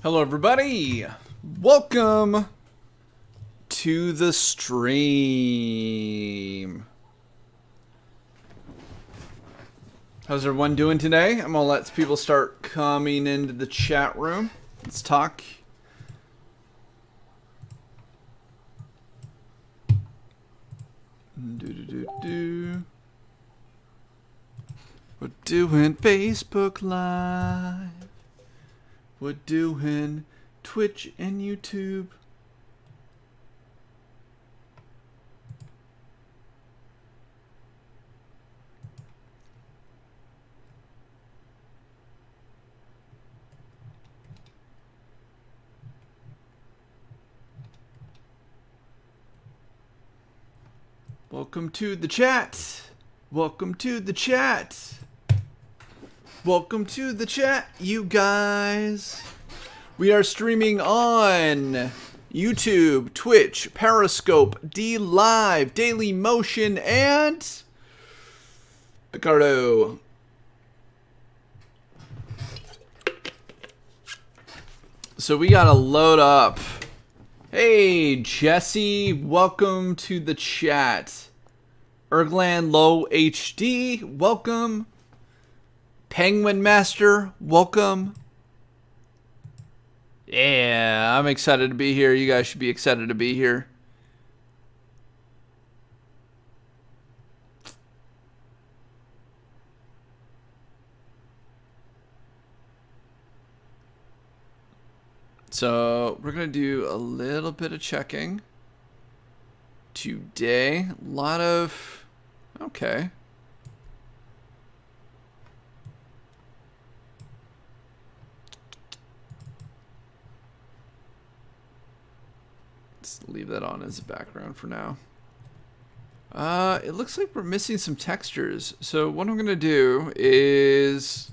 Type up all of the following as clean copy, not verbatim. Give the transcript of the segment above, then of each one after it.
Hello everybody, welcome to the stream. How's everyone doing today? I'm gonna let people start coming into the chat room. Let's talk. We're doing Facebook Live. We're doing Twitch and YouTube. Welcome to the chat. Welcome to the chat. Welcome to the chat, you guys. We are streaming on YouTube, Twitch, Periscope, D-Live, Daily Motion, and Picardo. So we gotta load up. Hey, Jesse, welcome to the chat. Ergland Low HD, welcome. Penguin Master, welcome. Yeah, I'm excited to be here. You guys should be excited to be here. So, we're going to do a little bit of checking today. A lot of... Okay. Let's leave that on as a background for now. It looks like we're missing some textures. So what I'm going to do is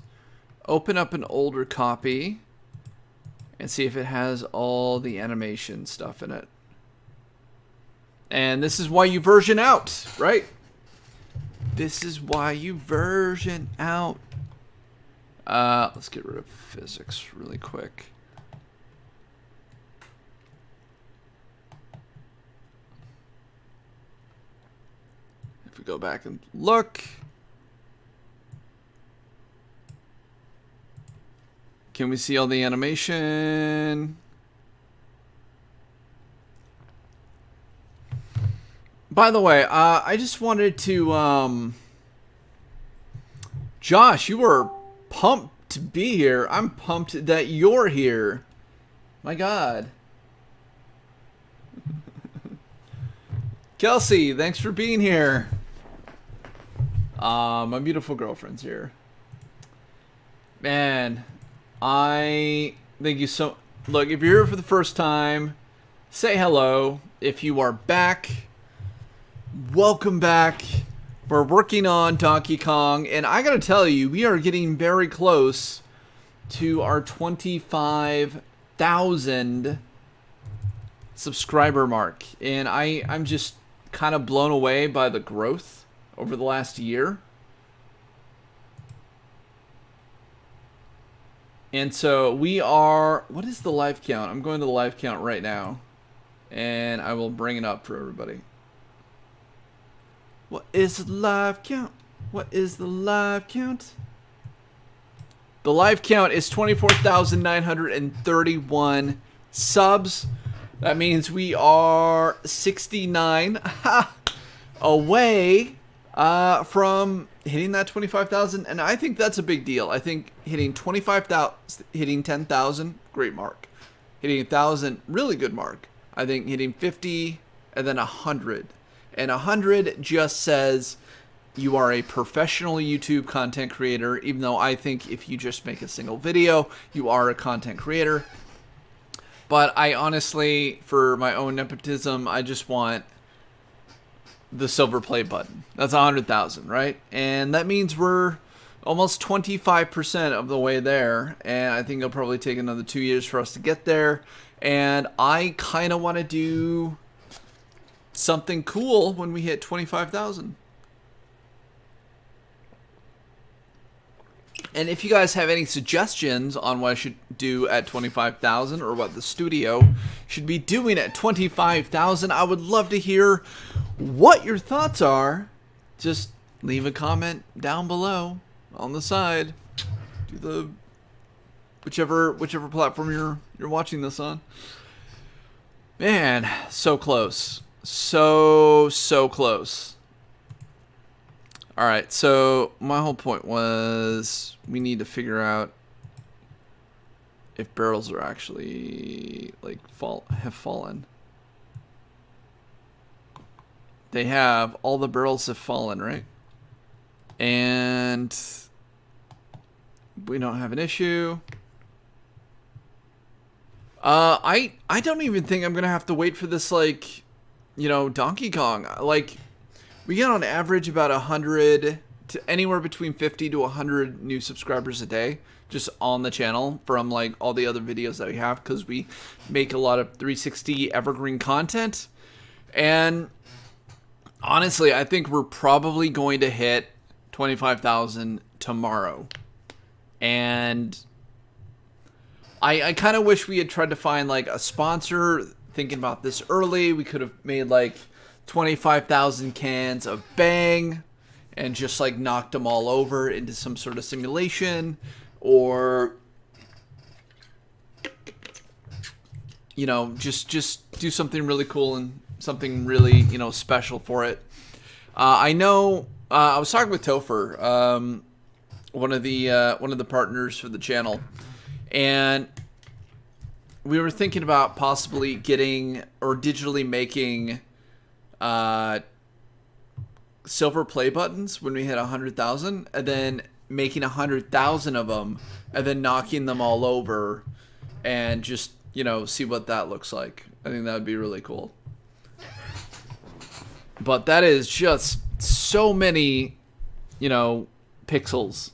open up an older copy and see if it has all the animation stuff in it. And this is why you version out, right? This is why you version out. Let's get rid of physics really quick. If we go back and look, can we see all the animation? By the way, I just wanted to, Josh, you were pumped to be here. I'm pumped that you're here. My God. Kelsey, thanks for being here. My beautiful girlfriend's here. Man, I thank you so... Look, if you're here for the first time, say hello. If you are back... Welcome back. We're working on Donkey Kong, and I gotta tell you, we are getting very close to our 25,000 subscriber mark, and I'm just kind of blown away by the growth over the last year. And so we are... What is the live count? I'm going to the live count right now, and I will bring it up for everybody. What is the live count? What is the live count? The live count is 24,931 subs. That means we are 69 away from hitting that 25,000. And I think that's a big deal. I think hitting 25,000, hitting 10,000, great mark. Hitting 1,000, really good mark. I think hitting 50 and then 100. And 100 just says you are a professional YouTube content creator, even though I think if you just make a single video, you are a content creator. But I honestly, for my own nepotism, I just want the silver play button. That's 100,000, right? And that means we're almost 25% of the way there. And I think it'll probably take another 2 years for us to get there. And I kind of want to do... something cool when we hit 25,000. And if you guys have any suggestions on what I should do at 25,000 or what the studio should be doing at 25,000, I would love to hear what your thoughts are. Just leave a comment down below on the side. Do the whichever platform you're watching this on. Man, so close. So close. All right, so my whole point was we need to figure out if barrels are actually like have fallen. They have. All the barrels have fallen, right? And we don't have an issue. I don't even think I'm gonna have to wait for this, like, you know, Donkey Kong. Like, we get on average about 100 to anywhere between 50 to 100 new subscribers a day just on the channel from like all the other videos that we have, because we make a lot of 360 evergreen content. And honestly, I think we're probably going to hit 25,000 tomorrow. And I kind of wish we had tried to find like a sponsor. Thinking about this early, we could have made like 25,000 cans of Bang and just like knocked them all over into some sort of simulation, or you know, just do something really cool and something really, you know, special for it. I know I was talking with Topher, one of the partners for the channel, and we were thinking about possibly getting or digitally making silver play buttons when we hit 100,000, and then making 100,000 of them, and then knocking them all over, and just, you know, see what that looks like. I think that would be really cool. But that is just so many, you know, pixels.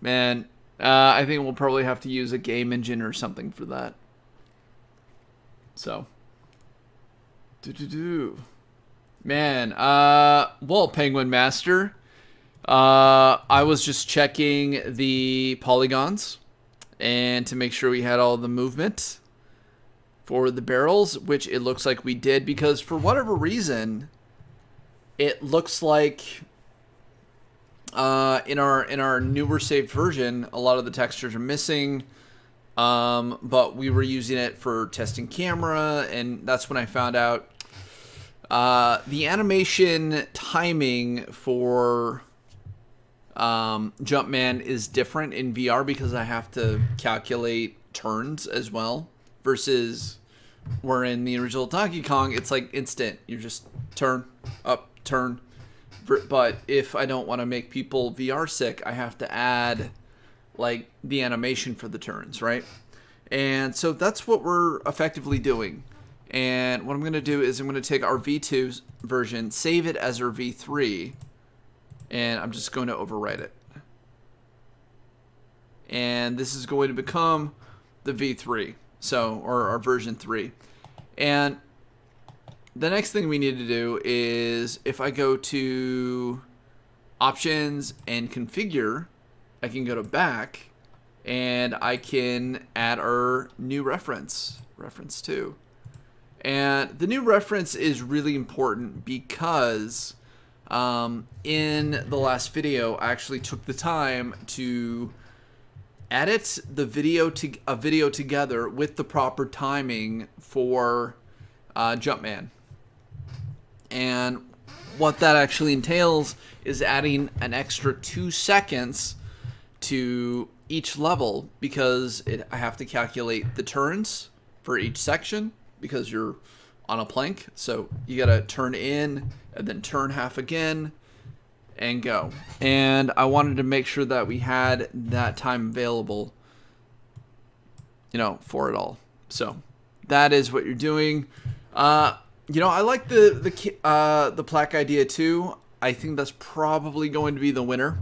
Man, I think we'll probably have to use a game engine or something for that. So, man, well, Penguin Master, I was just checking the polygons and to make sure we had all the movement for the barrels, which it looks like we did, because for whatever reason, it looks like in our newer saved version, a lot of the textures are missing. But we were using it for testing camera, and that's when I found out the animation timing for Jumpman is different in VR, because I have to calculate turns as well, versus where in the original Donkey Kong it's like instant. You just turn up, turn. But if I don't want to make people VR sick, I have to add like the animation for the turns, right? And so that's what we're effectively doing. And what I'm going to do is I'm going to take our V2 version, save it as our V3, and I'm just going to overwrite it. And this is going to become the V3, so, or our version 3. And the next thing we need to do is, if I go to options and configure, I can go to back, and I can add our new reference 2. And the new reference is really important because in the last video, I actually took the time to edit the video together with the proper timing for Jumpman. And what that actually entails is adding an extra 2 seconds to each level, because I have to calculate the turns for each section, because you're on a plank. So you got to turn in and then turn half again and go. And I wanted to make sure that we had that time available, you know, for it all. So that is what you're doing. You know, I like the plaque idea too. I think that's probably going to be the winner.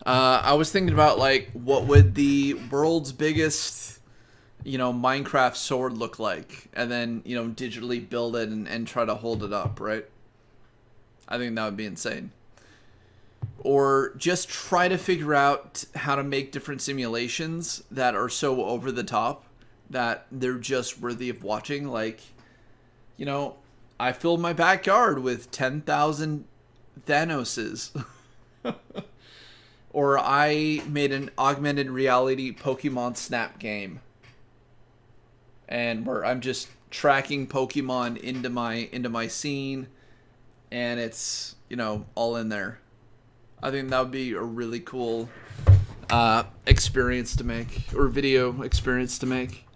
I was thinking about like, what would the world's biggest, you know, Minecraft sword look like, and then, you know, digitally build it and try to hold it up, right? I think that would be insane. or just try to figure out how to make different simulations that are so over the top that they're just worthy of watching. Like, you know, I filled my backyard with 10,000 Thanoses. Or I made an augmented reality Pokemon Snap game. And where I'm just tracking Pokemon into my scene, and it's, you know, all in there. I think that would be a really cool experience to make, or video experience to make.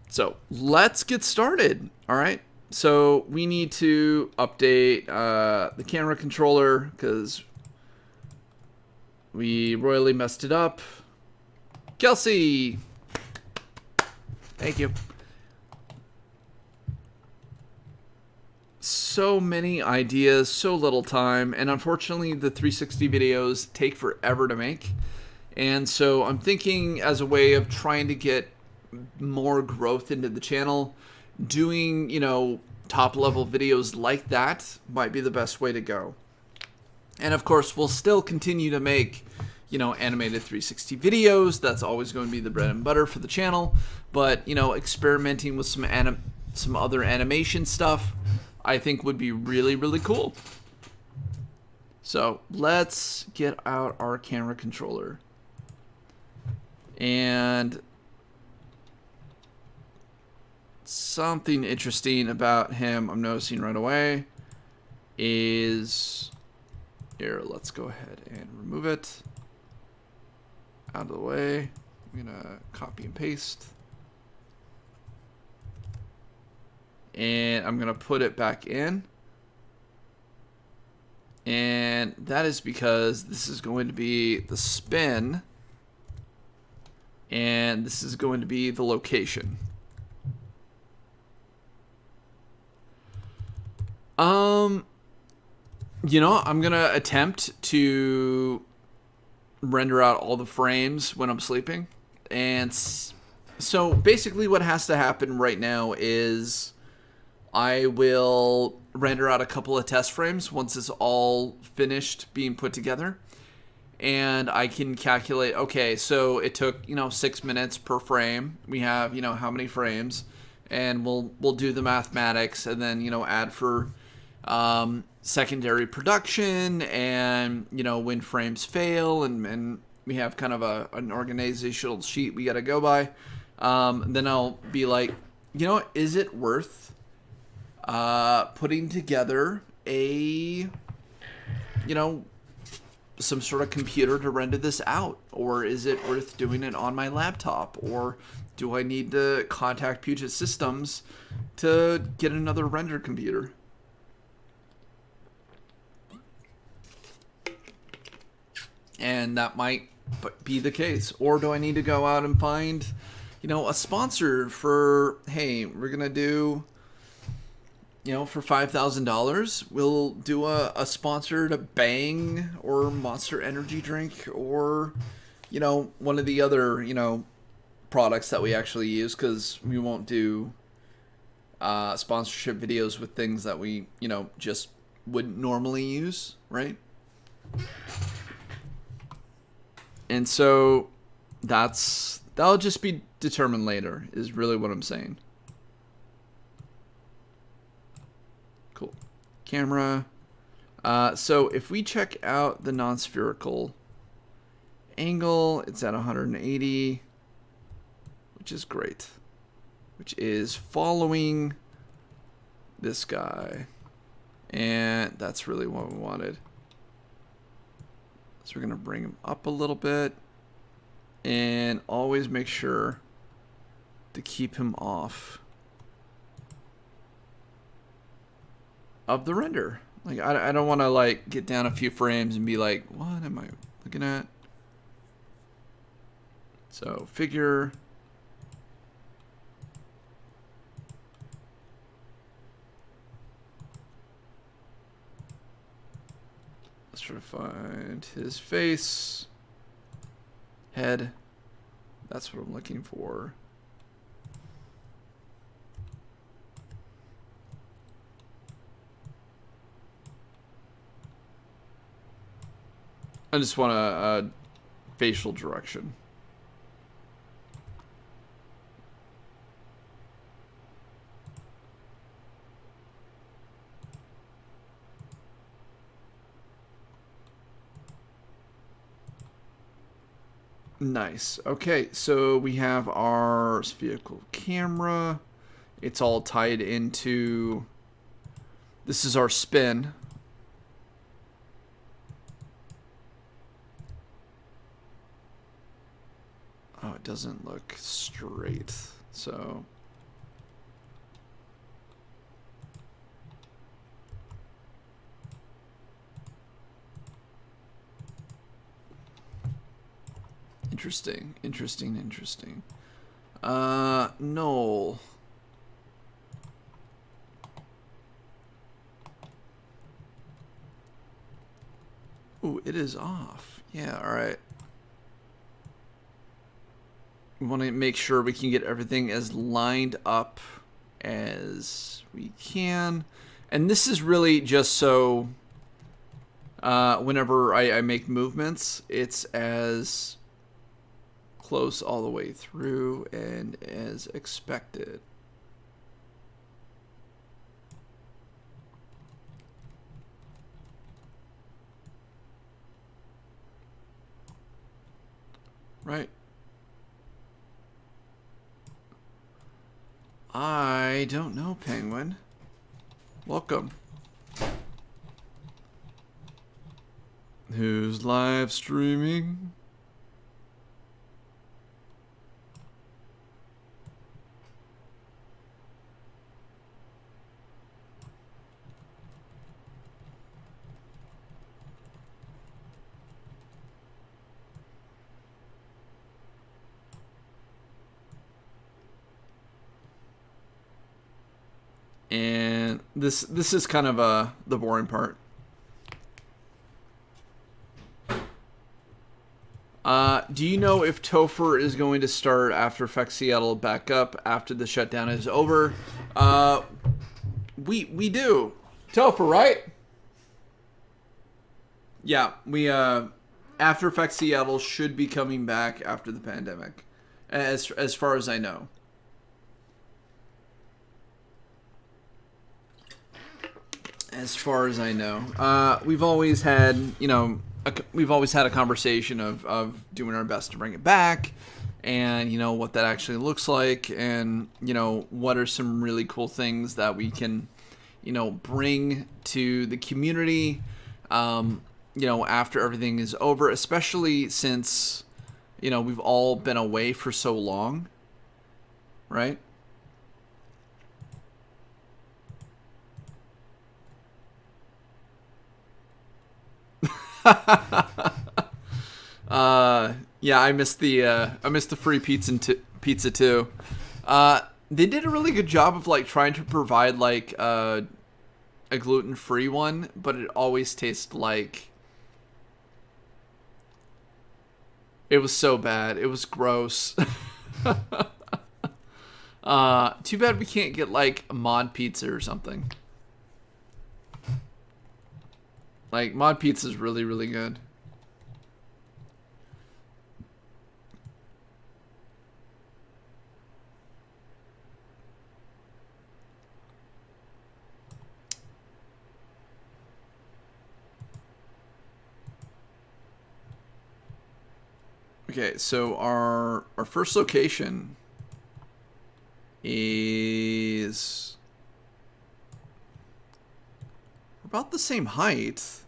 So let's get started. All right. So we need to update the camera controller because we royally messed it up. Kelsey, thank you. So many ideas, so little time, and unfortunately the 360 videos take forever to make. And so I'm thinking, as a way of trying to get more growth into the channel, doing, you know, top level videos like that might be the best way to go. And of course, we'll still continue to make, you know, animated 360 videos. That's always going to be the bread and butter for the channel. But, you know, experimenting with some other animation stuff, I think would be really, really cool. So let's get out our camera controller. And something interesting about him I'm noticing right away is, here, let's go ahead and remove it out of the way. I'm gonna copy and paste, and I'm gonna put it back in, and that is because this is going to be the spin, and this is going to be the location. You know, I'm gonna attempt to render out all the frames when I'm sleeping. And so basically what has to happen right now is I will render out a couple of test frames once it's all finished being put together. And I can calculate, okay, so it took, you know, 6 minutes per frame. We have, you know, how many frames, and we'll do the mathematics, and then, you know, add for secondary production, and, you know, when frames fail, and we have kind of an organizational sheet we got to go by. Then I'll be like, you know, is it worth putting together a, you know, some sort of computer to render this out, or is it worth doing it on my laptop, or do I need to contact Puget Systems to get another render computer? And that might be the case. Or do I need to go out and find, you know, a sponsor for, hey, we're gonna do, you know, for $5,000, we'll do a sponsor to Bang or Monster Energy drink, or, you know, one of the other, you know, products that we actually use, because we won't do sponsorship videos with things that we, you know, just wouldn't normally use, right? And so that'll just be determined later, is really what I'm saying. Cool. Camera. So if we check out the non-spherical angle, it's at 180, which is great, which is following this guy. And that's really what we wanted. So we're going to bring him up a little bit, and always make sure to keep him off of the render. Like, I don't want to, like, get down a few frames and be like, what am I looking at? So figure. Let's try to find his face, head. That's what I'm looking for. I just want a facial direction. Nice. Okay, so we have our vehicle camera. It's all tied into... This is our spin. Oh, it doesn't look straight. So... Interesting, interesting, interesting. No. Ooh, it is off. Yeah, alright. We want to make sure we can get everything as lined up as we can. And this is really just so whenever I make movements, it's as close all the way through and as expected. Right. I don't know, Penguin. Welcome. Who's live streaming? And this is kind of the boring part. Do you know if Topher is going to start After Effects Seattle back up after the shutdown is over? We do. Topher, right? Yeah, we After Effects Seattle should be coming back after the pandemic, as far as I know. As far as I know, we've always had, we've always had a conversation of doing our best to bring it back, and what that actually looks like, and what are some really cool things that we can, bring to the community, after everything is over, especially since, we've all been away for so long, right? Yeah, I missed the free pizza too. They did a really good job of trying to provide a gluten-free one, but it always tastes like it was so bad. It was gross. Too bad we can't get a mod pizza or something. Mod pizza is really, really good. Okay, so our first location is about the same height.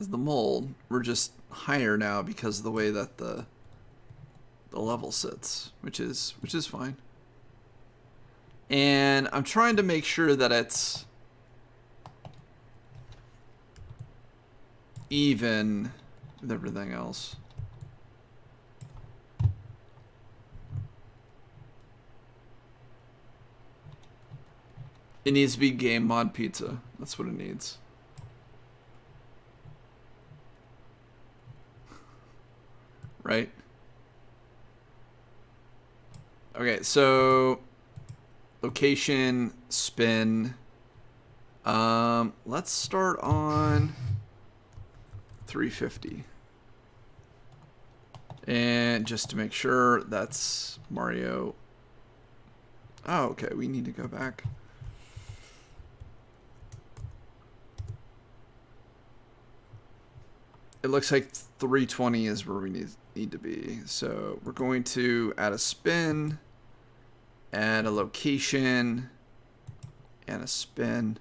As the mold. We're just higher now because of the way that the level sits, which is fine. And I'm trying to make sure that it's even with everything else. It needs to be game mod pizza. That's what it needs. Right? Okay, so location, spin, Let's start on 350. And just to make sure, that's Mario. Oh, okay. We need to go back. It looks like 320 is where we need to be. So we're going to add a spin, add a location, and a spin.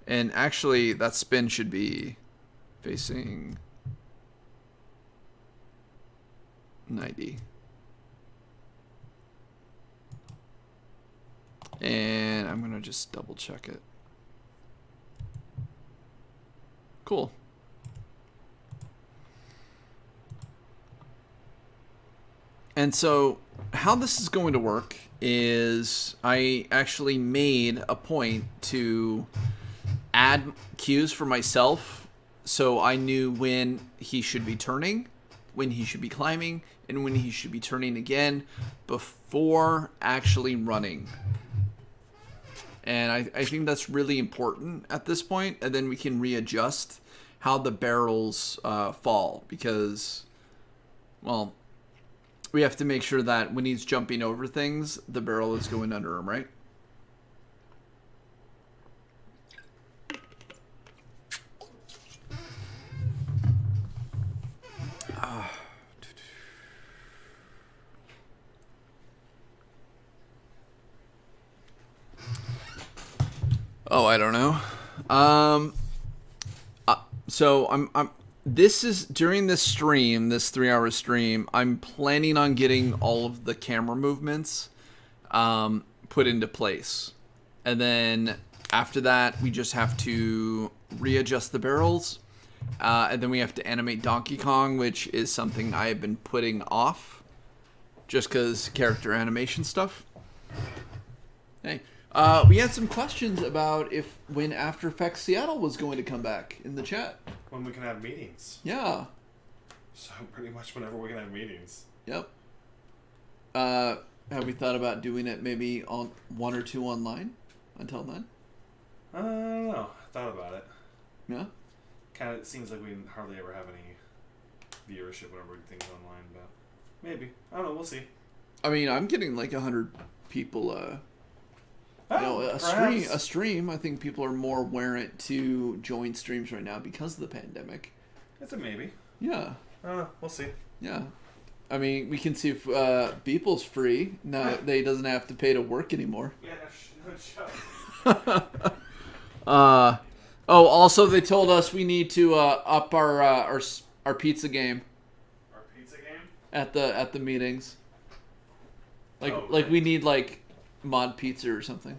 And actually, that spin should be facing 90. And I'm going to just double check it. Cool. And so how this is going to work is I actually made a point to add cues for myself so I knew when he should be turning, when he should be climbing, and when he should be turning again before actually running. And I think that's really important at this point, and then we can readjust how the barrels fall because, well, we have to make sure that when he's jumping over things, the barrel is going under him, right? Oh, I don't know. So I'm this is during this stream, this 3-hour stream, I'm planning on getting all of the camera movements put into place. And then after that, we just have to readjust the barrels. And then we have to animate Donkey Kong, which is something I have been putting off just because character animation stuff. Hey. We had some questions about when After Effects Seattle was going to come back in the chat. When we can have meetings. Yeah. So pretty much whenever we can have meetings. Yep. Have we thought about doing it maybe on 1 or 2 online until then? I don't know. I thought about it. Yeah. Kind of seems like we hardly ever have any viewership whenever we do things online, but maybe. I don't know. We'll see. I mean, I'm getting like 100 people. A stream. I think people are more warrant to join streams right now because of the pandemic. It's a maybe. Yeah. We'll see. Yeah. I mean, we can see if Beeple's free. No, they doesn't have to pay to work anymore. Yeah, no joke. Also they told us we need to up our pizza game. Our pizza game? At the meetings. Like we need like mod pizza or something.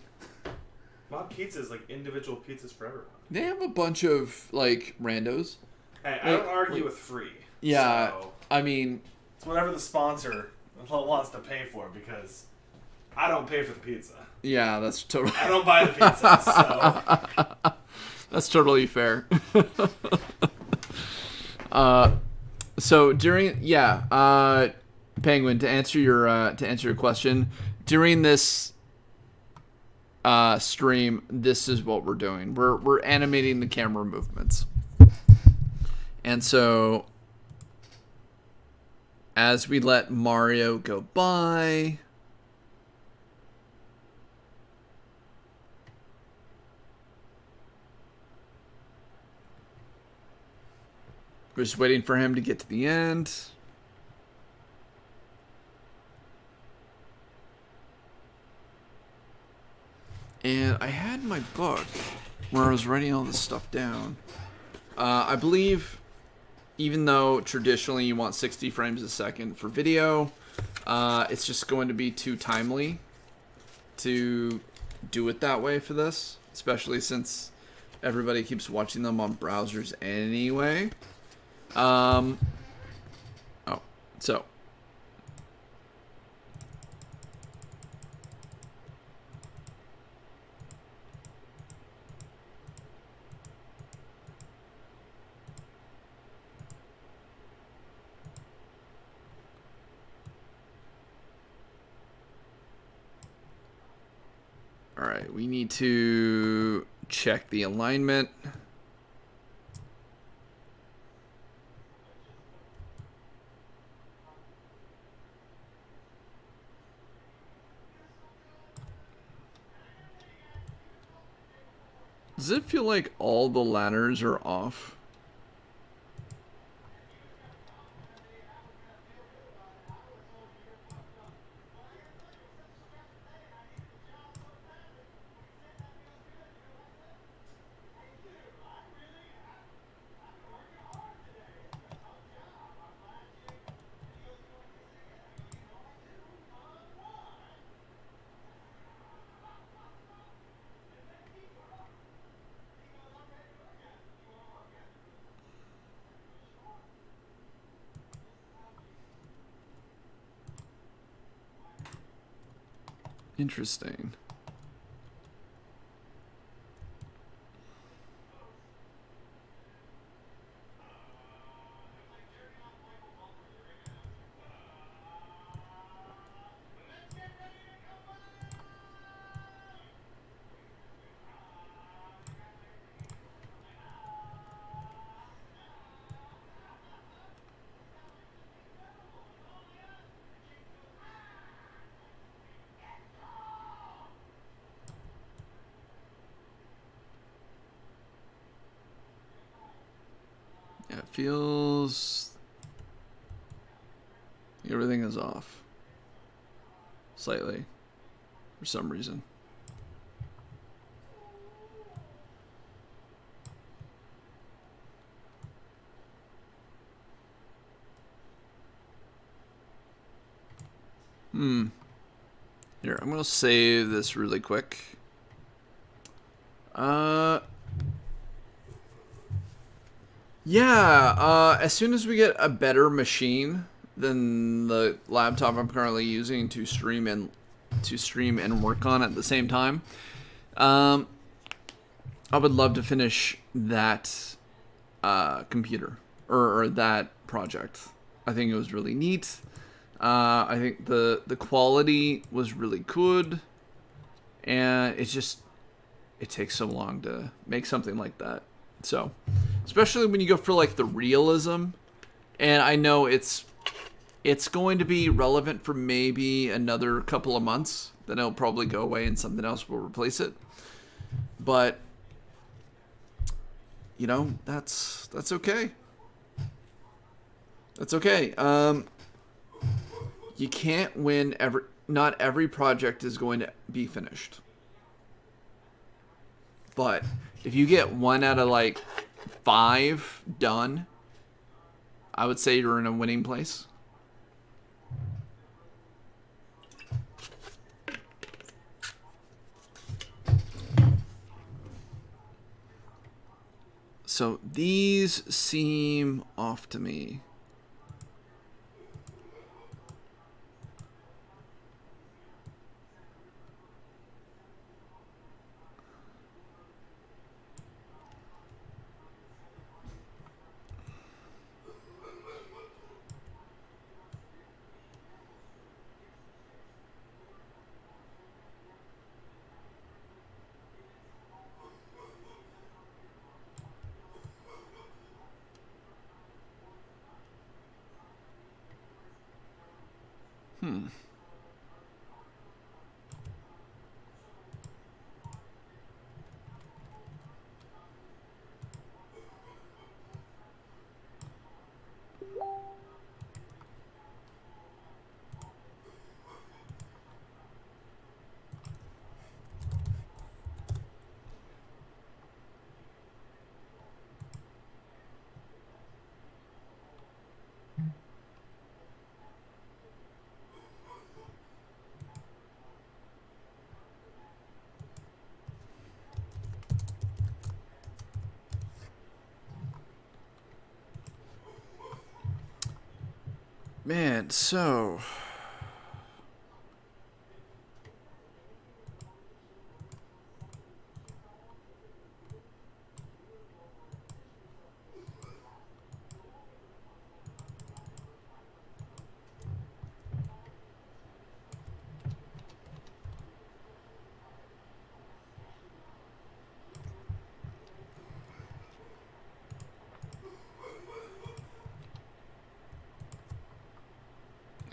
Mod pizza is like individual pizzas for everyone. They have a bunch of like randos. Hey, I don't argue with free. Yeah, so I mean, it's whatever the sponsor wants to pay for because I don't pay for the pizza. Yeah, that's totally. I don't buy the pizza, so that's totally fair. So during Penguin, to answer your question, during this stream, this is what we're doing. We're animating the camera movements. And so as we let Mario go by, we're just waiting for him to get to the end. And I had my book where I was writing all this stuff down. I believe even though traditionally you want 60 frames a second for video, it's just going to be too timely to do it that way for this, especially since everybody keeps watching them on browsers anyway. So All right, we need to check the alignment. Does it feel like all the ladders are off? Interesting. Yeah, it feels... everything is off. Slightly. For some reason. Here, I'm gonna save this really quick. Yeah, as soon as we get a better machine than the laptop I'm currently using to stream and work on at the same time, I would love to finish that computer or that project. I think it was really neat. I think the quality was really good, and it takes so long to make something like that. So, especially when you go for like the realism, and I know it's going to be relevant for maybe another couple of months. Then it'll probably go away and something else will replace it. But you know, that's okay. That's okay. You can't win not every project is going to be finished. But if you get 1 out of like 5 done, I would say you're in a winning place. So these seem off to me. Man, so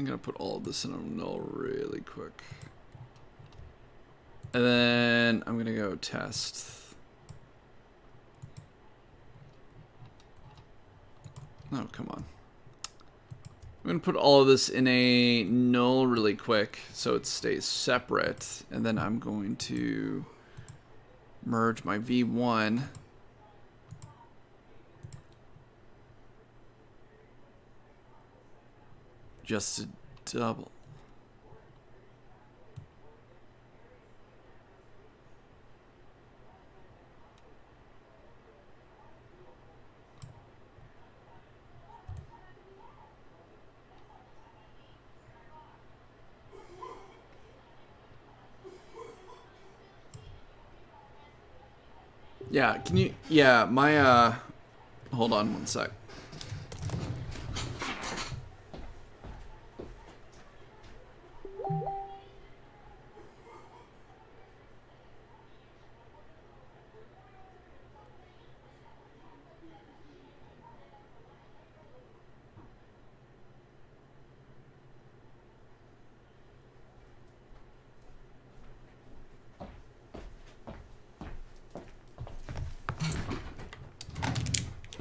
gonna put all of this in a null really quick. And then I'm gonna go test. Oh, come on. I'm gonna put all of this in a null really quick so it stays separate. And then I'm going to merge my V1. Just to double. Yeah, can you, yeah, my, hold on one sec.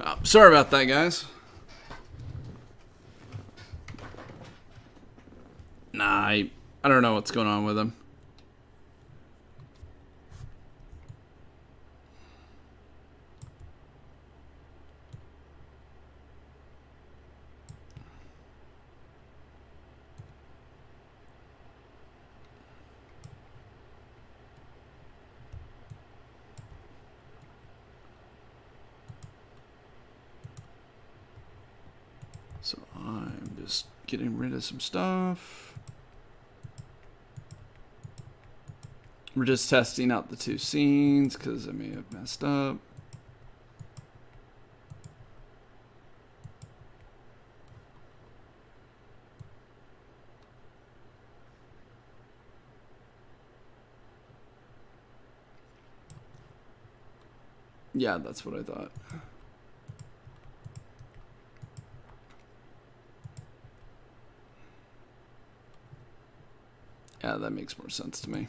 Oh, sorry about that, guys. Nah, I don't know what's going on with him. So I'm just getting rid of some stuff. We're just testing out the two scenes because I may have messed up. Yeah, that's what I thought. Yeah, that makes more sense to me.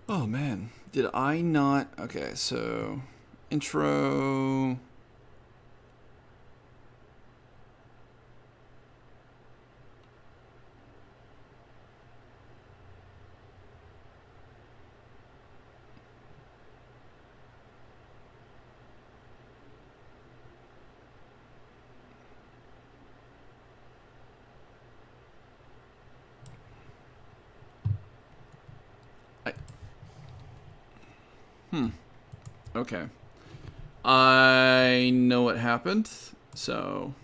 Oh man, did I not? Okay, so intro. Okay. I know what happened, so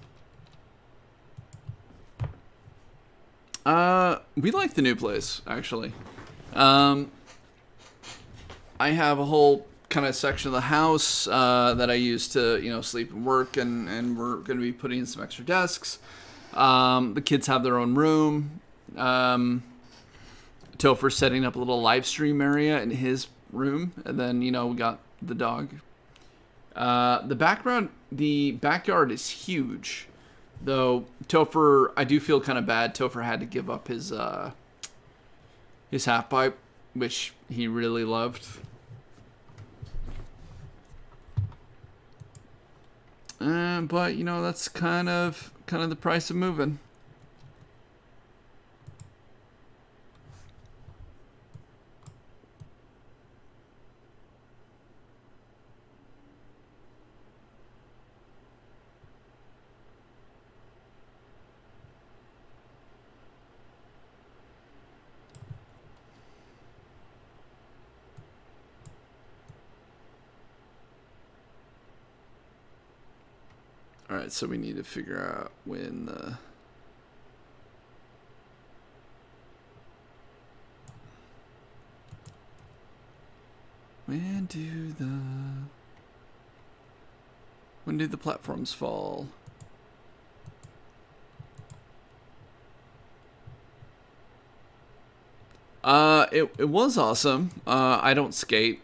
we like the new place actually. I have a whole kind of section of the house that I use to, you know, sleep and work, and we're going to be putting in some extra desks. The kids have their own room. Topher's setting up a little live stream area in his room, and then, you know, we got the dog. The backyard is huge, though. Topher, I do feel kind of bad. Topher had to give up his half pipe, which he really loved. But you know, that's kind of the price of moving. All right, so we need to figure out when the when do the platforms fall? It was awesome. I don't skate.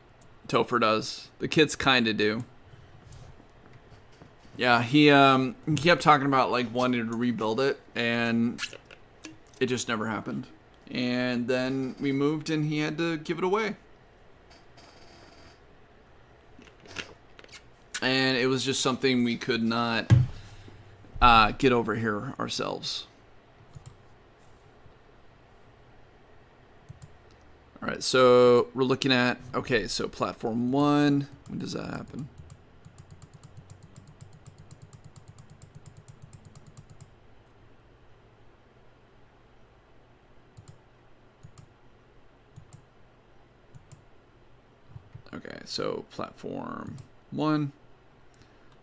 Topher does. The kids kind of do. Yeah, he kept talking about like wanting to rebuild it, and it just never happened. And then we moved, and he had to give it away. And it was just something we could not get over here ourselves. All right, so we're looking at, okay, so platform 1, when does that happen? Okay, so platform 1,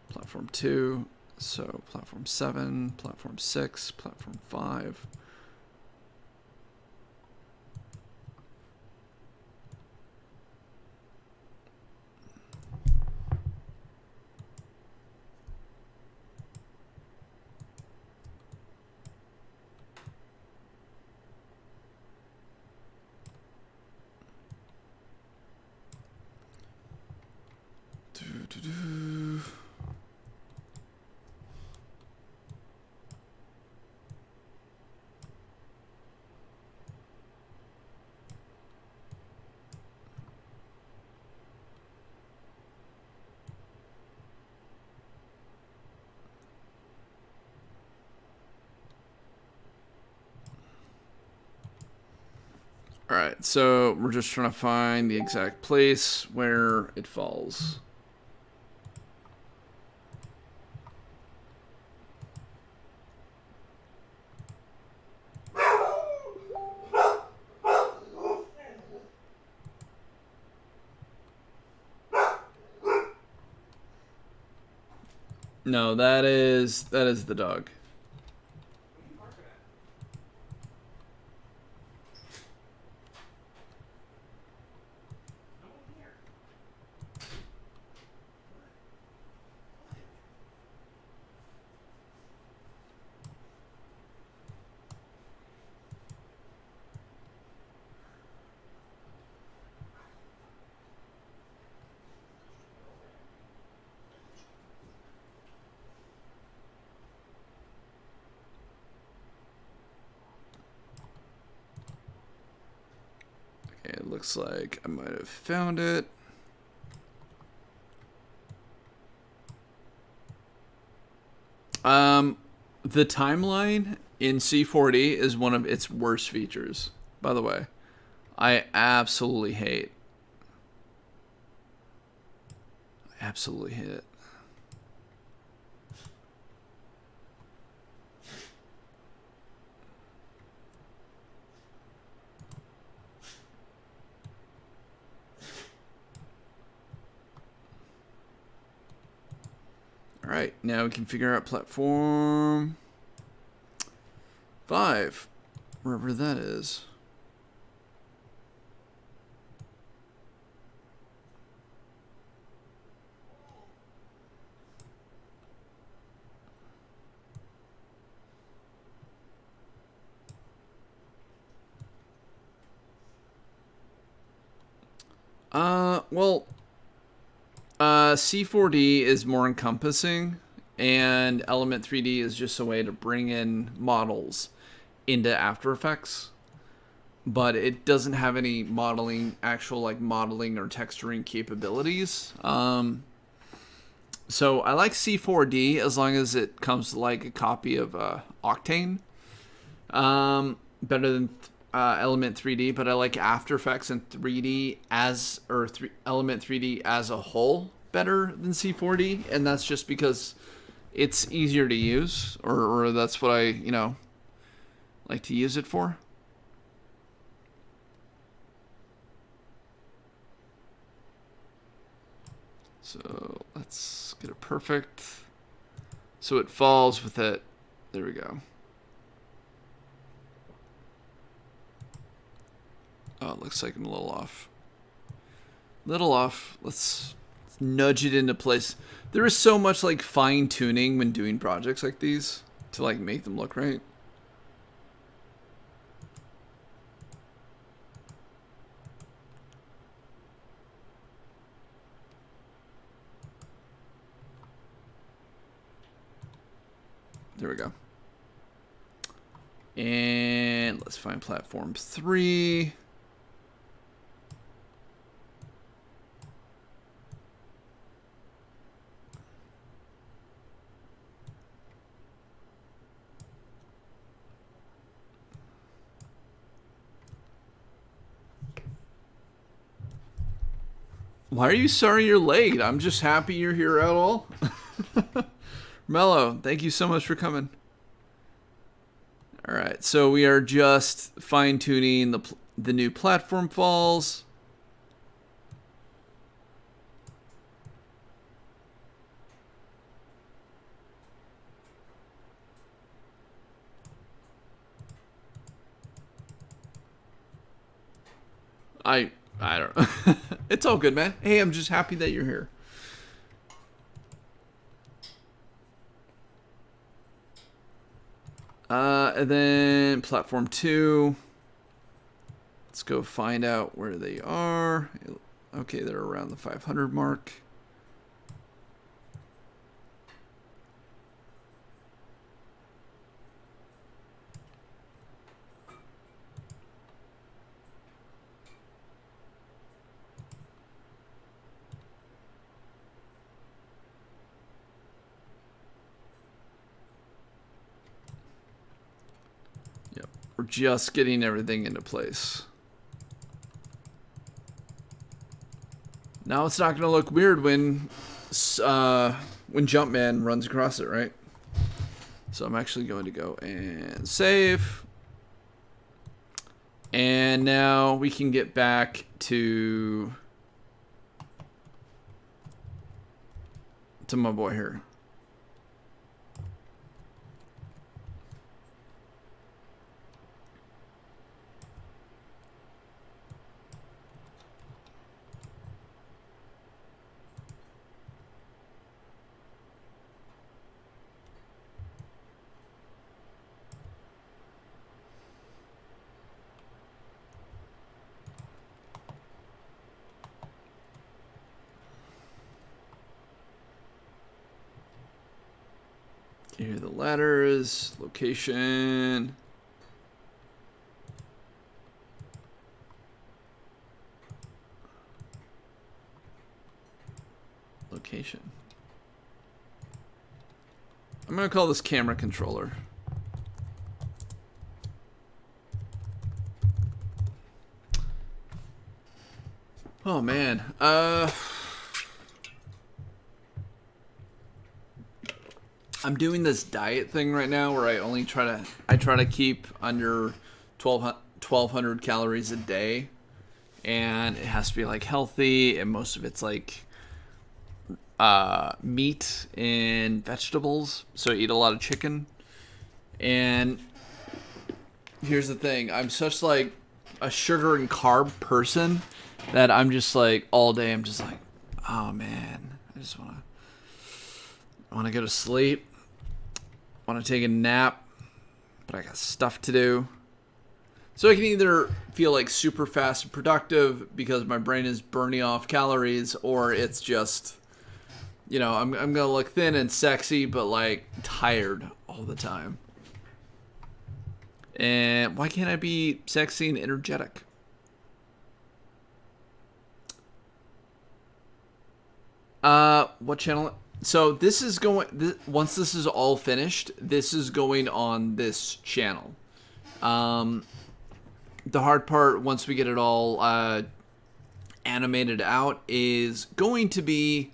platform 2, so platform 7, platform 6, platform 5. All right, so we're just trying to find the exact place where it falls. No, that is the dog. Okay, it looks like I might have found it. The timeline in C4D is one of its worst features, by the way. I absolutely hate it. All right, now we can figure out platform 5, wherever that is. Well, C4D is more encompassing, and Element 3D is just a way to bring in models into After Effects, but it doesn't have any actual like modeling or texturing capabilities. So I like C4D as long as it comes like a copy of Octane. Better than Element 3D, but I like After Effects and 3D Element 3D as a whole better than C4D, and that's just because it's easier to use, or that's what I like to use it for. So let's get it perfect. So it falls with it. There we go. Oh, it looks like I'm a little off. Little off. Let's nudge it into place. There is so much like fine tuning when doing projects like these to like make them look right. There we go. And let's find platform 3. Why are you sorry you're late? I'm just happy you're here at all. Mello, thank you so much for coming. All right, so we are just fine-tuning the new platform falls. I don't know. It's all good, man. Hey, I'm just happy that you're here. And then platform 2. Let's go find out where they are. Okay, they're around the 500 mark. We're just getting everything into place. Now it's not going to look weird when Jumpman runs across it, right? So I'm actually going to go and save. And now we can get back to my boy here. Here are the letters, location. Location. I'm going to call this camera controller. Oh man. I'm doing this diet thing right now where I try to keep under 1200 calories a day, and it has to be like healthy, and most of it's like meat and vegetables. So I eat a lot of chicken. And here's the thing, I'm such like a sugar and carb person that I'm just like all day I'm just like, oh man, I just want to go to sleep. Want to take a nap, but I got stuff to do. So I can either feel like super fast and productive because my brain is burning off calories, or it's just, you know, I'm gonna look thin and sexy, but like tired all the time. And why can't I be sexy and energetic? What channel? So this is going, once this is all finished, this is going on this channel. The hard part, once we get it all animated out, is going to be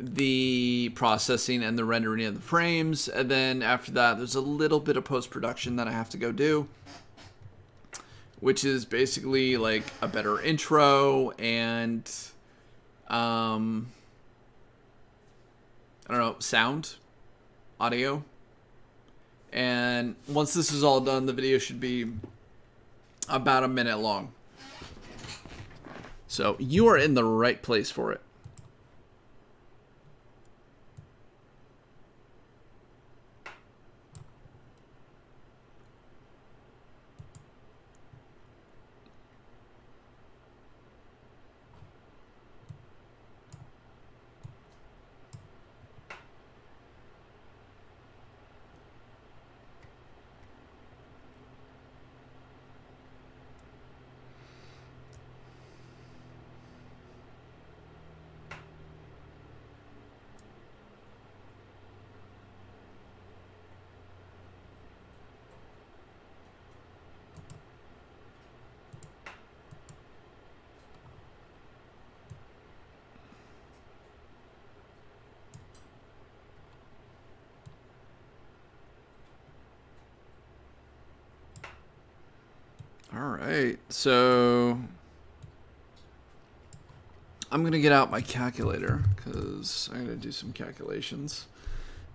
the processing and the rendering of the frames. And then after that, there's a little bit of post-production that I have to go do, which is basically like a better intro and I don't know, sound. audio. And once this is all done, the video should be about a minute long. So you are in the right place for it. All right, so I'm gonna get out my calculator because I'm gonna do some calculations.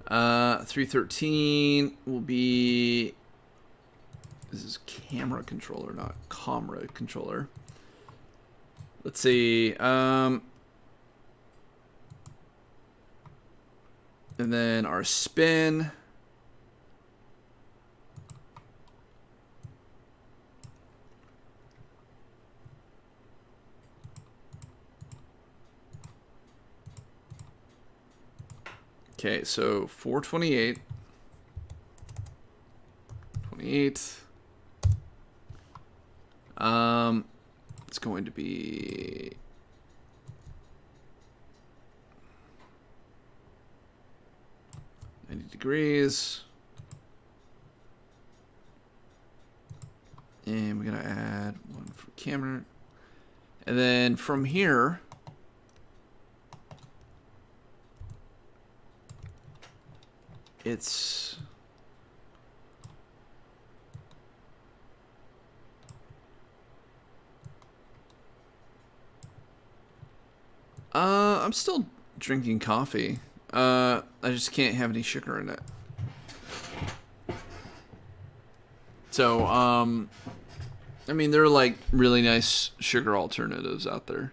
313 will be, this is camera controller, not camera controller. Let's see. And then our spin. Okay, so 428. 28. It's going to be 90 degrees. And we're gonna add one for camera. And then from here, it's I'm still drinking coffee. I just can't have any sugar in it. So, I mean, there are like really nice sugar alternatives out there.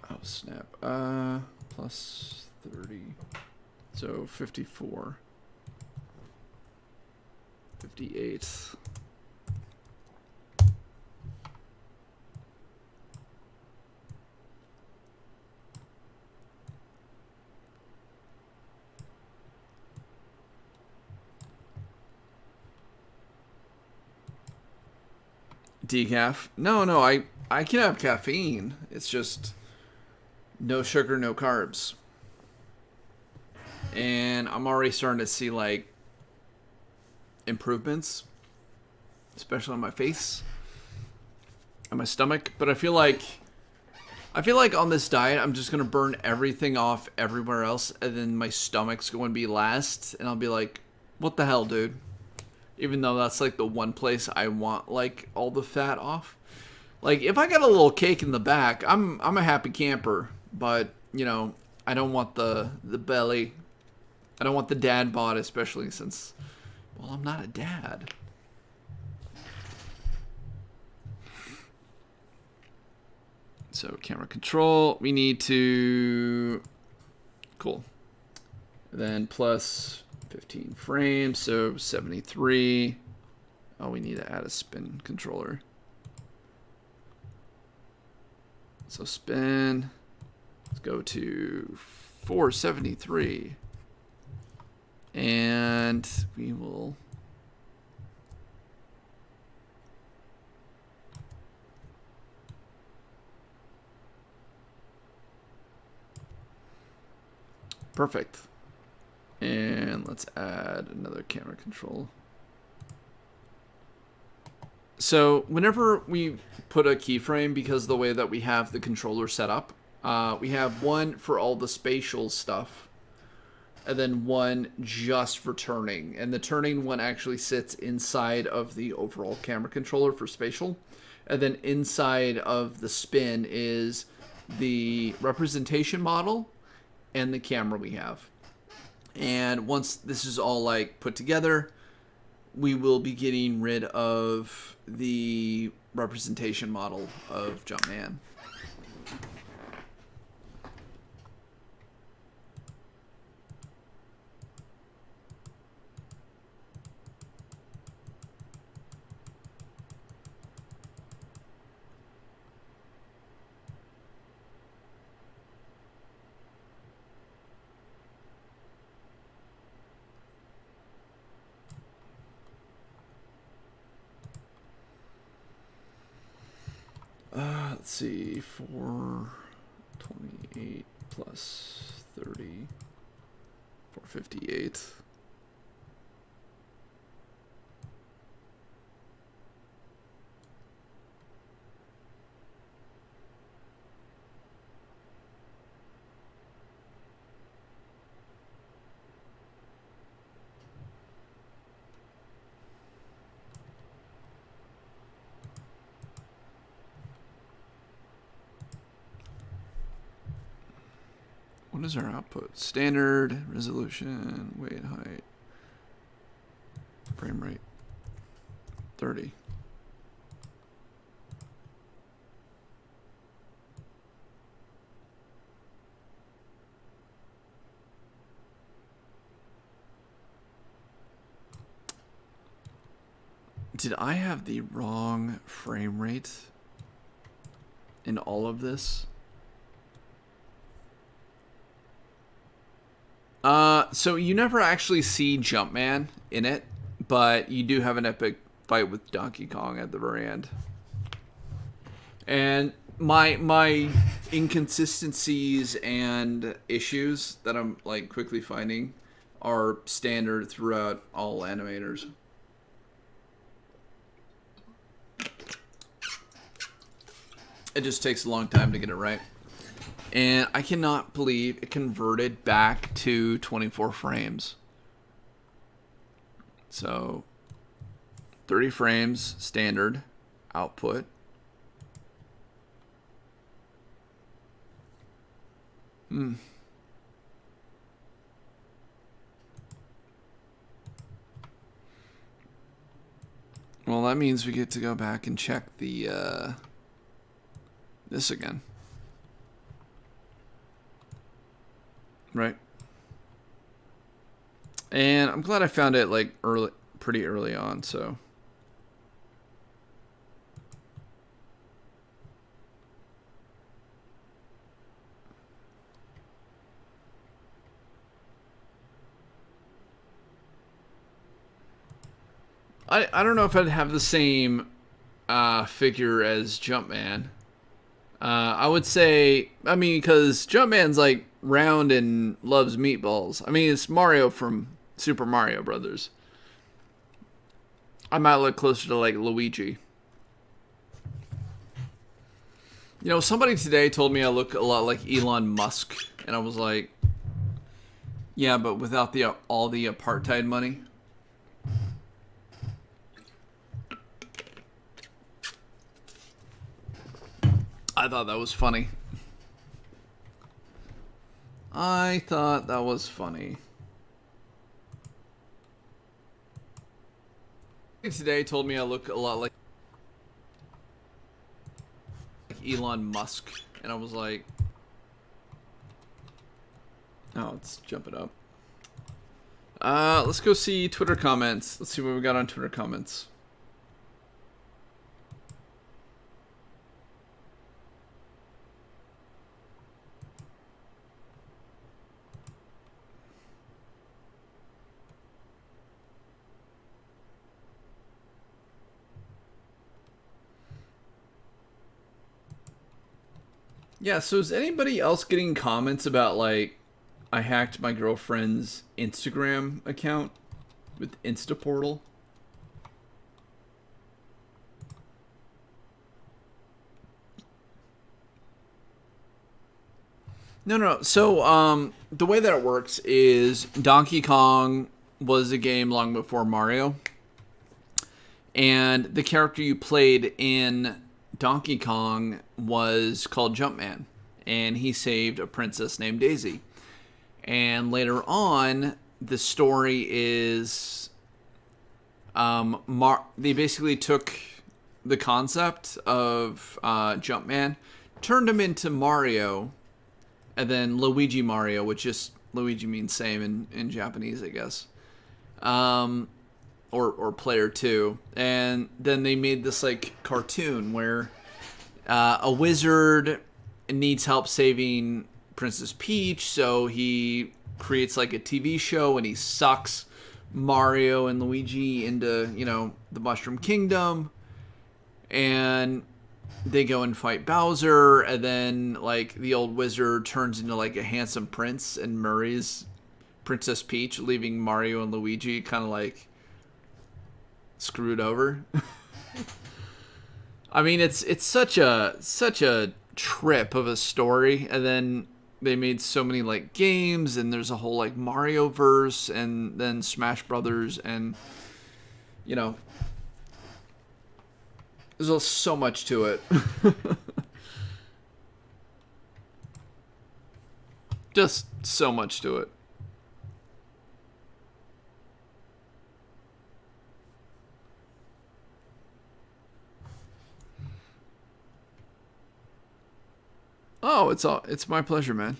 Oh, snap. Plus 30. So 54. 58. Decaf? No, I can have caffeine. It's just no sugar, no carbs. And I'm already starting to see like improvements, especially on my face and my stomach. But I feel like on this diet, I'm just gonna burn everything off everywhere else, and then my stomach's going to be last, and I'll be like, "What the hell, dude?" Even though that's like the one place I want like all the fat off. Like if I got a little cake in the back, I'm a happy camper. But you know, I don't want the belly. I don't want the dad bod, especially since, well, I'm not a dad. So camera control, we need to, cool. Then plus 15 frames, so 73. Oh, we need to add a spin controller. So spin, let's go to 473. And we will perfect. And let's add another camera control. So whenever we put a keyframe, because of the way that we have the controller set up, we have one for all the spatial stuff, and then one just for turning. And the turning one actually sits inside of the overall camera controller for spatial. And then inside of the spin is the representation model and the camera we have. And once this is all like put together, we will be getting rid of the representation model of Jumpman. Let's see, 428 plus 30, 458. What is our output? Standard, resolution, weight, height, frame rate, 30. Did I have the wrong frame rate in all of this? So you never actually see Jumpman in it, but you do have an epic fight with Donkey Kong at the very end. And my inconsistencies and issues that I'm like quickly finding are standard throughout all animators. It just takes a long time to get it right. And I cannot believe it converted back to 24 frames. So 30 frames standard output. Well, that means we get to go back and check the this again. Right. And I'm glad I found it like pretty early on, so. I don't know if I'd have the same figure as Jumpman. I would say, I mean, because Jumpman's like round and loves meatballs. I mean, it's Mario from Super Mario Brothers. I might look closer to like Luigi. You know, somebody today told me I look a lot like Elon Musk, and I was like, yeah, but without the all the apartheid money. I thought that was funny. I thought that was funny. Today told me I look a lot like Elon Musk, and I was like, oh, let's jump it up. Let's go see Twitter comments. Let's see what we got on Twitter comments. Yeah, so is anybody else getting comments about, like, I hacked my girlfriend's Instagram account with Instaportal? No. So, the way that it works is Donkey Kong was a game long before Mario. And the character you played in Donkey Kong was called Jumpman, and he saved a princess named Daisy. And later on, the story is they basically took the concept of Jumpman, turned him into Mario, and then Luigi Mario, which just Luigi means same in Japanese, I guess. Or player 2. And then they made this like cartoon where a wizard needs help saving Princess Peach, so he creates like a TV show and he sucks Mario and Luigi into, the Mushroom Kingdom, and they go and fight Bowser, and then like the old wizard turns into like a handsome prince and marries Princess Peach, leaving Mario and Luigi kind of like screwed over. I mean, it's such a trip of a story, and then they made so many like games, and there's a whole like Mario verse, and then Smash Brothers, and there's so much to it. Just so much to it. Oh, it's my pleasure, man.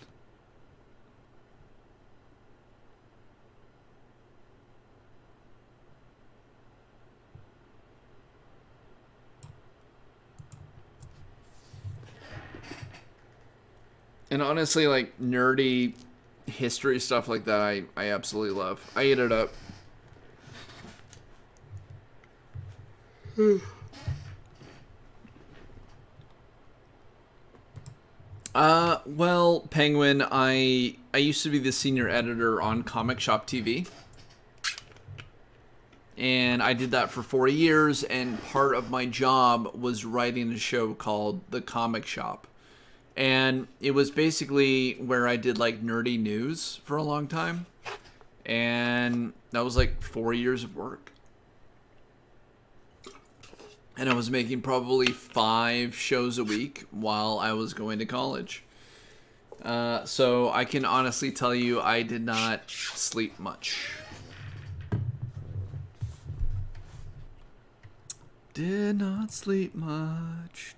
And honestly, like nerdy history stuff like that, I absolutely love. I eat it up. Well, Penguin, I used to be the senior editor on Comic Shop TV. And I did that for 4 years, and part of my job was writing a show called The Comic Shop. And it was basically where I did like nerdy news for a long time. And that was like 4 years of work. And I was making probably 5 shows a week while I was going to college. So I can honestly tell you I did not sleep much. Did not sleep much.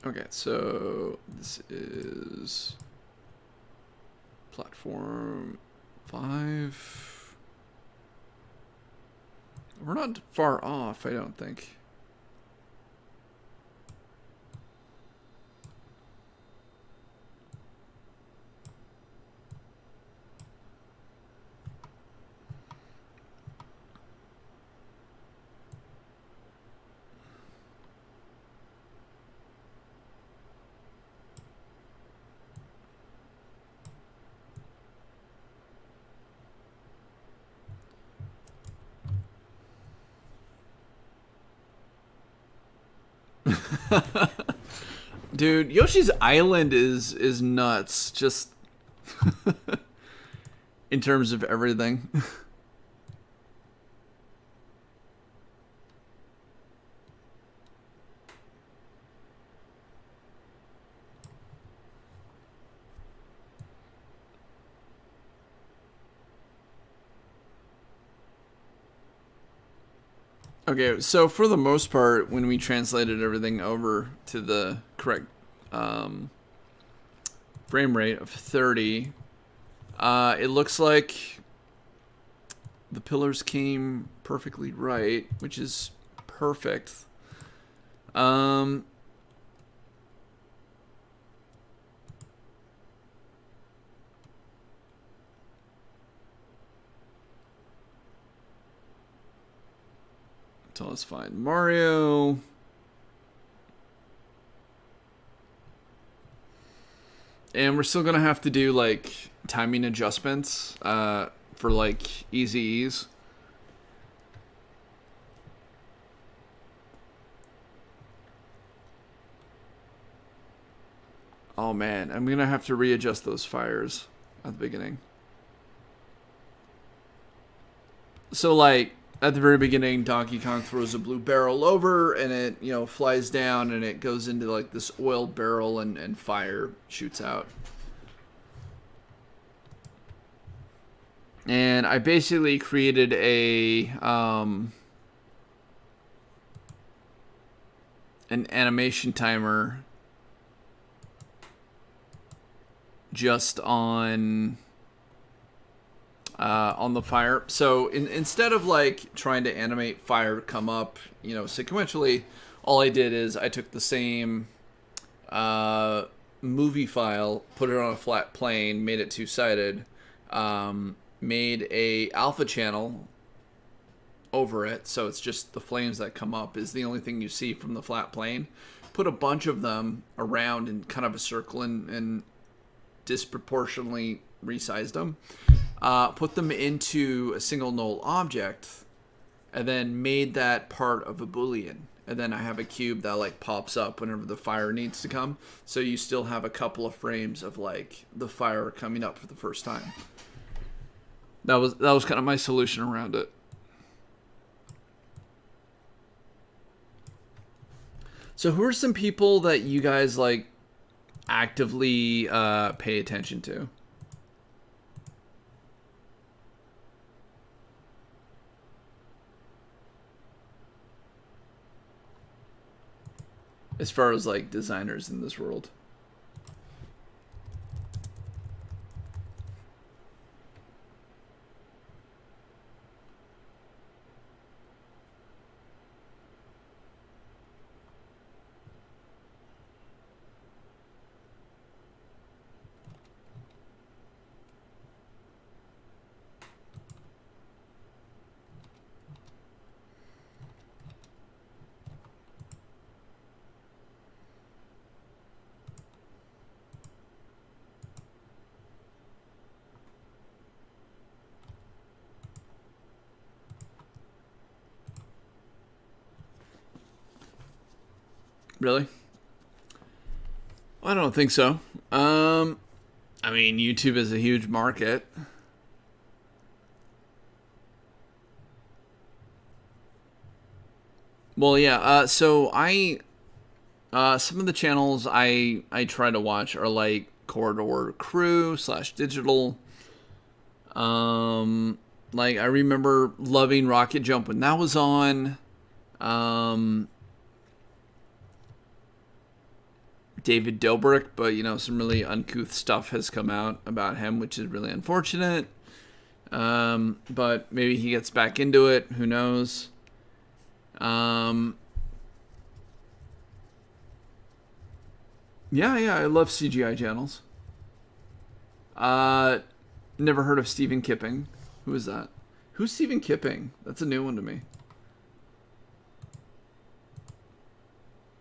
Okay, so this is platform 5. We're not far off, I don't think. Dude, Yoshi's Island is nuts, just in terms of everything. Okay, so for the most part, when we translated everything over to the correct frame rate of 30, it looks like the pillars came perfectly right, which is perfect. So let's find Mario. And we're still gonna have to do like timing adjustments for like easy ease. Oh man, I'm gonna have to readjust those fires at the beginning. So like at the very beginning, Donkey Kong throws a blue barrel over and it, you know, flies down and it goes into like this oil barrel and fire shoots out. And I basically created an animation timer just on the fire. So instead of like trying to animate fire come up, you know, sequentially, all I did is I took the same movie file, put it on a flat plane, made it two-sided, made a alpha channel over it, so it's just the flames that come up is the only thing you see from the flat plane. Put a bunch of them around in kind of a circle and disproportionately resized them. Put them into a single null object, and then made that part of a boolean. And then I have a cube that like pops up whenever the fire needs to come. So you still have a couple of frames of like the fire coming up for the first time. That was kind of my solution around it. So who are some people that you guys like actively pay attention to? As far as like designers in this world. Really? I don't think so. I mean, YouTube is a huge market. Well, yeah. So some of the channels I try to watch are like Corridor Crew / Digital. Like I remember loving Rocket Jump when that was on. David Dobrik, but you know, some really uncouth stuff has come out about him, which is really unfortunate. But maybe he gets back into it. Who knows? Yeah, I love CGI channels. Never heard of Stephen Kipping. Who is that? Who's Stephen Kipping? That's a new one to me.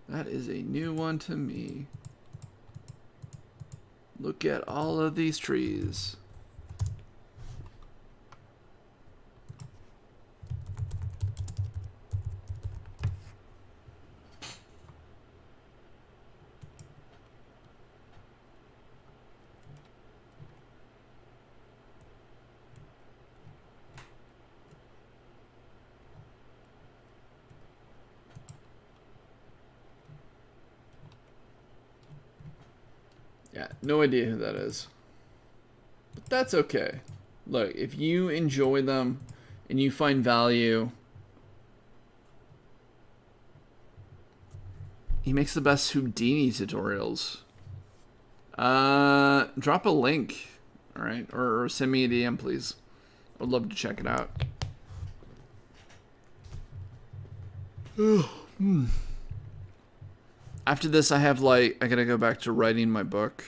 That is a new one to me. Look at all of these trees. Yeah, no idea who that is. But that's okay. Look, if you enjoy them and you find value, he makes the best Houdini tutorials. Drop a link, all right, or send me a DM, please. I'd love to check it out. After this, I gotta go back to writing my book.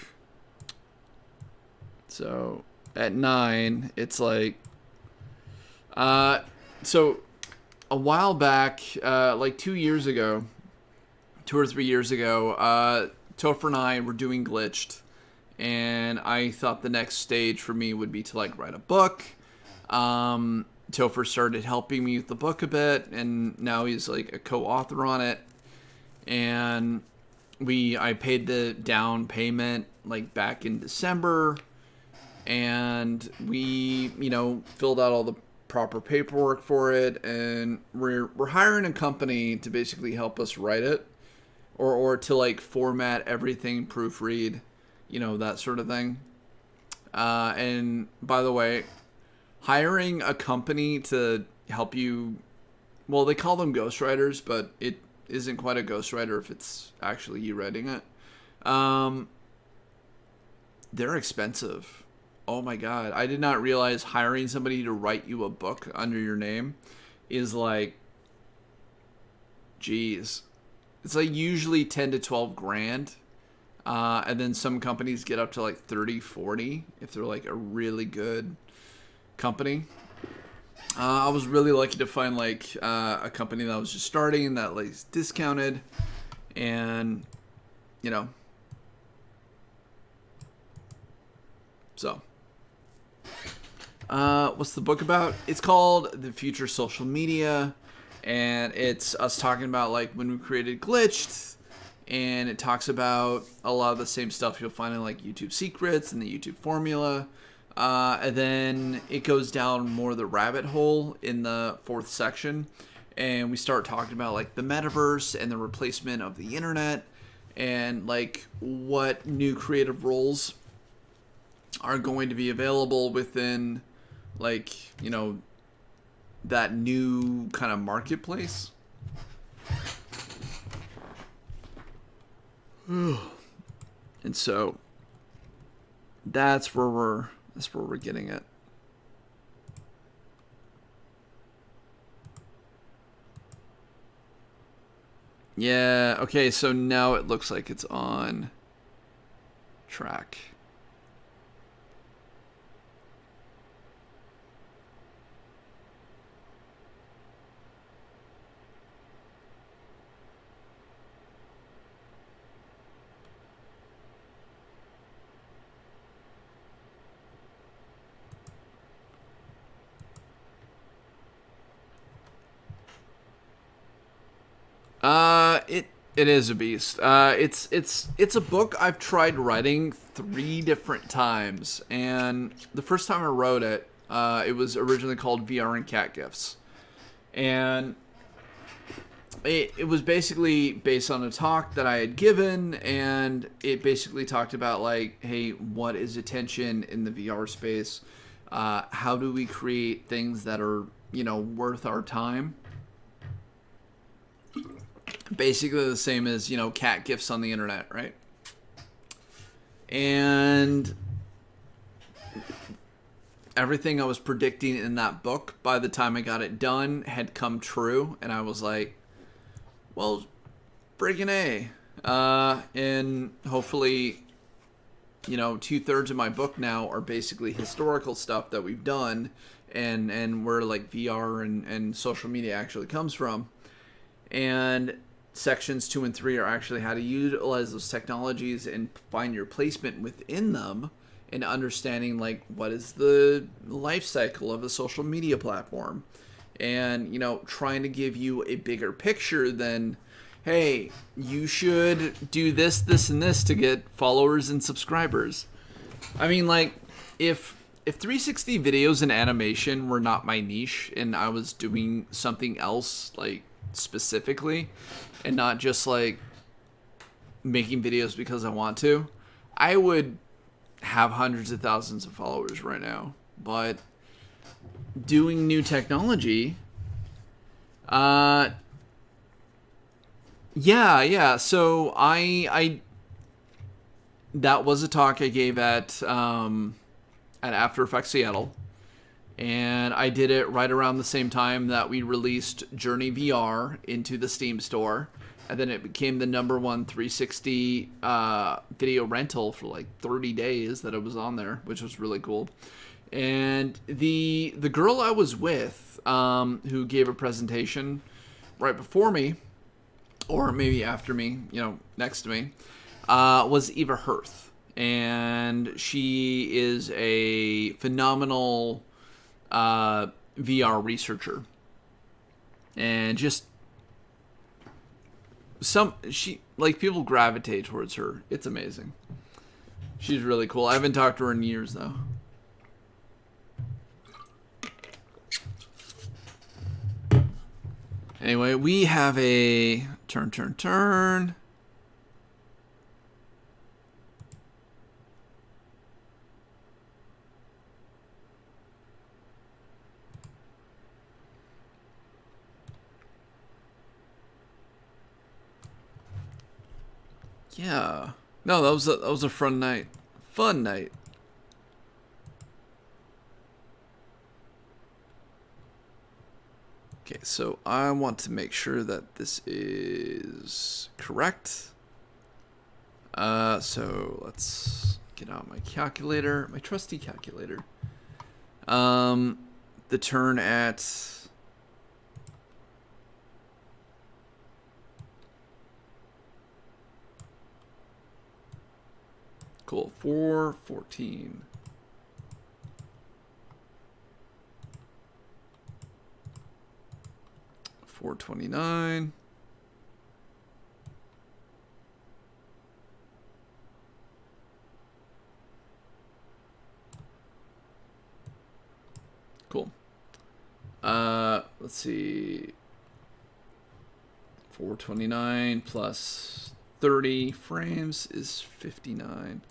So at 9, it's like, so a while back, like 2 years ago, 2 or 3 years ago, Topher and I were doing Glitched, and I thought the next stage for me would be to like write a book. Topher started helping me with the book a bit, and now he's like a co-author on it. And I paid the down payment like back in December, and we, filled out all the proper paperwork for it, and we're hiring a company to basically help us write it, or to like format everything, proofread, that sort of thing. And by the way, hiring a company to help you, well, they call them ghostwriters, but it isn't quite a ghostwriter if it's actually you writing it. They're expensive. Oh my God. I did not realize hiring somebody to write you a book under your name is like, geez. It's like usually 10 to 12 grand. And then some companies get up to like 30, 40 if they're like a really good company. I was really lucky to find like a company that was just starting that like discounted, and so what's the book about? It's called The Future Social Media, and it's us talking about like when we created Glitched, and it talks about a lot of the same stuff you'll find in like YouTube Secrets and the YouTube Formula. And then it goes down more the rabbit hole in the 4th section, and we start talking about like the metaverse and the replacement of the internet, and like what new creative roles are going to be available within like, that new kind of marketplace. And so that's where we're getting it. Yeah, okay, so now it looks like it's on track. It is a beast. It's a book I've tried writing 3 different times, and the first time I wrote it, it was originally called VR and Cat Gifts, and it was basically based on a talk that I had given, and it basically talked about like, hey, what is attention in the VR space? How do we create things that are worth our time? Basically the same as, cat gifts on the internet, right? And everything I was predicting in that book, by the time I got it done, had come true. And I was like, well, friggin' A. And hopefully, 2/3 of my book now are basically historical stuff that we've done, and where like VR and social media actually comes from. And sections 2 and 3 are actually how to utilize those technologies and find your placement within them, and understanding like what is the life cycle of a social media platform, and trying to give you a bigger picture than, hey, you should do this, this, and this to get followers and subscribers. I mean, like, if 360 videos and animation were not my niche, and I was doing something else like specifically, and not just like making videos because I want to, I would have hundreds of thousands of followers right now. But doing new technology, yeah. So I that was a talk I gave at After Effects Seattle. And I did it right around the same time that we released Journey VR into the Steam store. And then it became the #1 360 video rental for like 30 days that it was on there, which was really cool. And the girl I was with, who gave a presentation right before me, or maybe after me, next to me, was Eva Hirth. and she is a phenomenal VR researcher, and just she like people gravitate towards her. It's amazing. She's really cool. I haven't talked to her in years though. Anyway, we have a turn. Yeah. No, that was a fun night. Fun night. Okay, so I want to make sure that this is correct. So let's get out my calculator, my trusty calculator. The turn at cool 4:14. $4.29. Cool. Let's see. 429 plus 30 frames is 59.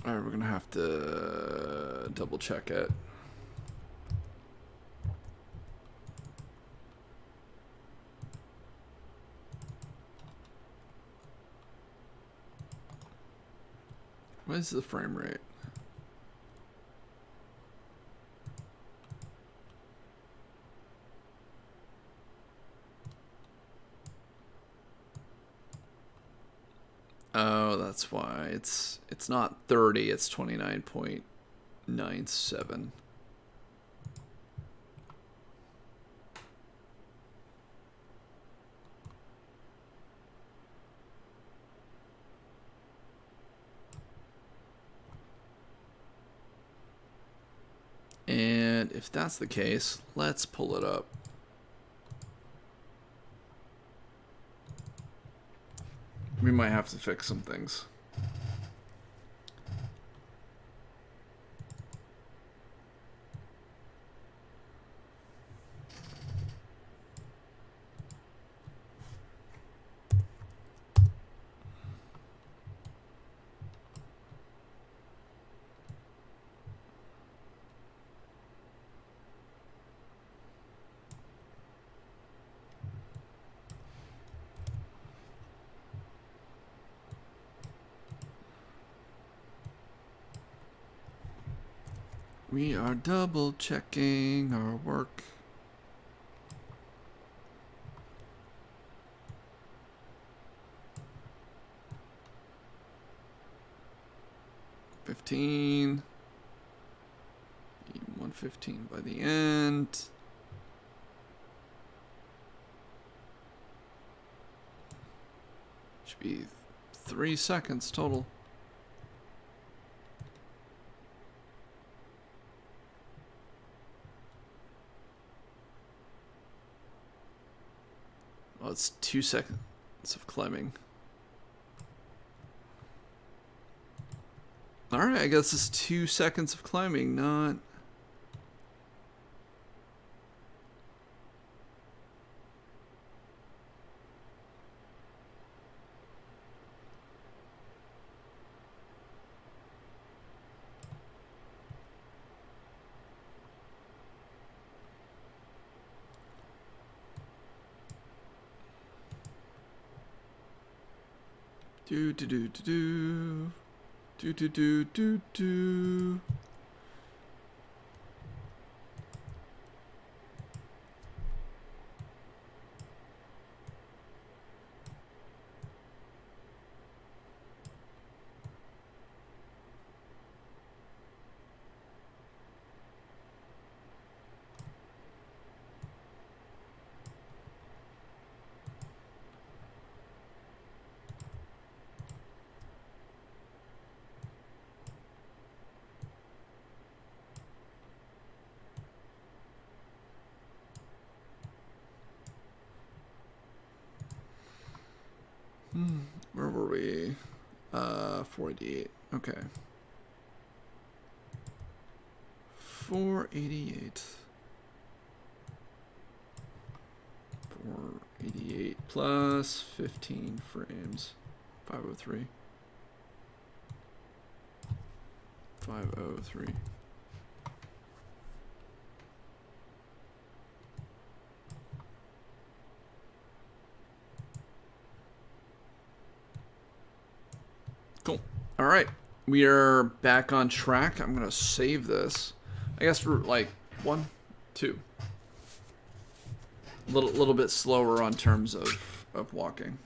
All right, we're gonna have to double check it. What is the frame rate? Oh, that's why it's not 30, it's 29.97. And if that's the case, let's pull it up. We might have to fix some things. We are double checking our work. $15. 115 by the end. Should be 3 seconds total. Oh, it's 2 seconds of climbing. Alright, I guess it's 2 seconds of climbing, not... Do do do do do do do do do do. 488. Okay. 488. 488 plus 15 frames. 503. 503. Cool. All right. We are back on track. I'm going to save this. I guess we're like 1, 2. Little bit slower on terms of walking.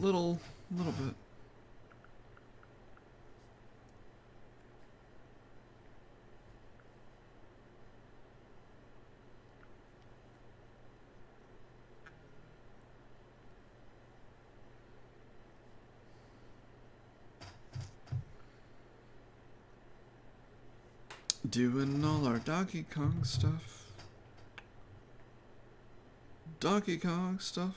Little bit. Doing all our Donkey Kong stuff. Donkey Kong stuff.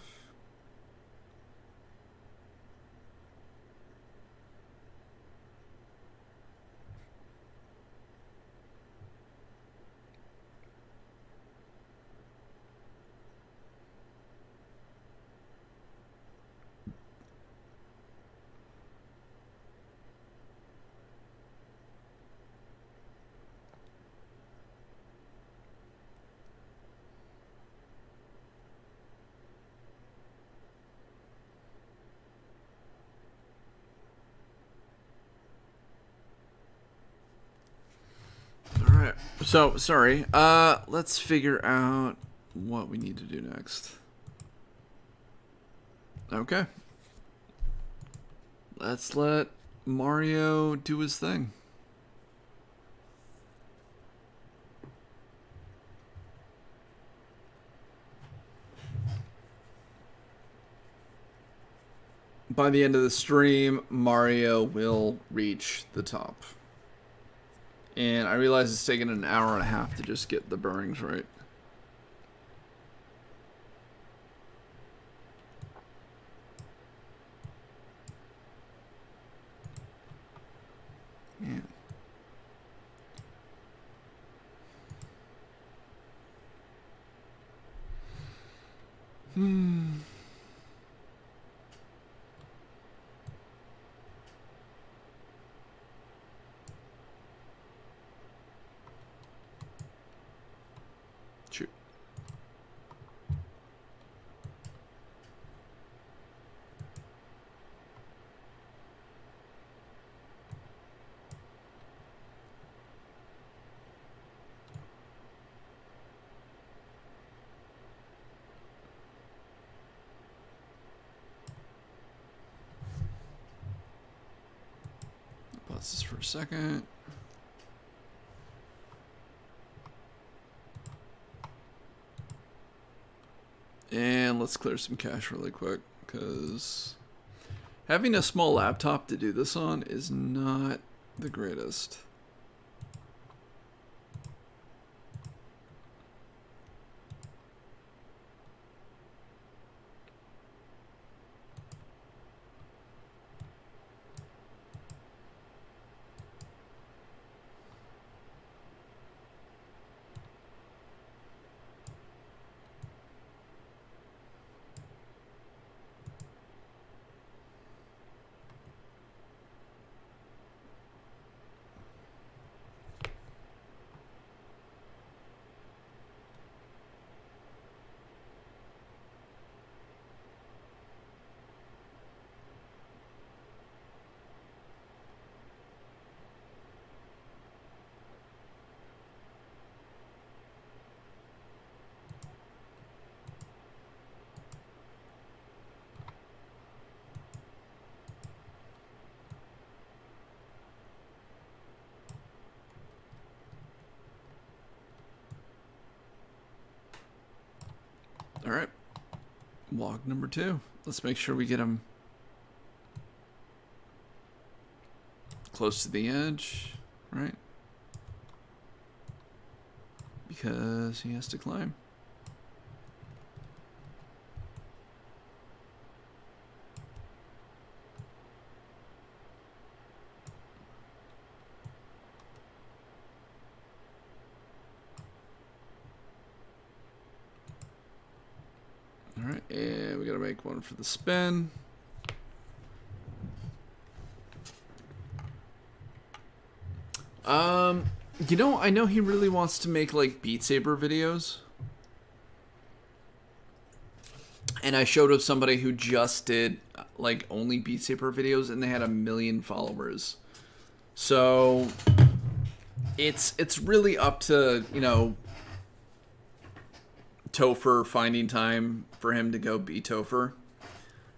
So, sorry. Let's figure out what we need to do next. Okay. Let's let Mario do his thing. By the end of the stream, Mario will reach the top. And I realize it's taken an hour and a half to just get the bearings right. Yeah. Shoot. Pause this for a second. And let's clear some cache really quick, because having a small laptop to do this on is not the greatest. All right. Walk number 2. Let's make sure we get him close to the edge, right? Because he has to climb. All right, and we gotta make one for the spin. You know, I know he really wants to make like Beat Saber videos. And I showed up somebody who just did like only Beat Saber videos and they had 1 million followers. So it's really up to, you know, Topher finding time for him to go be Topher.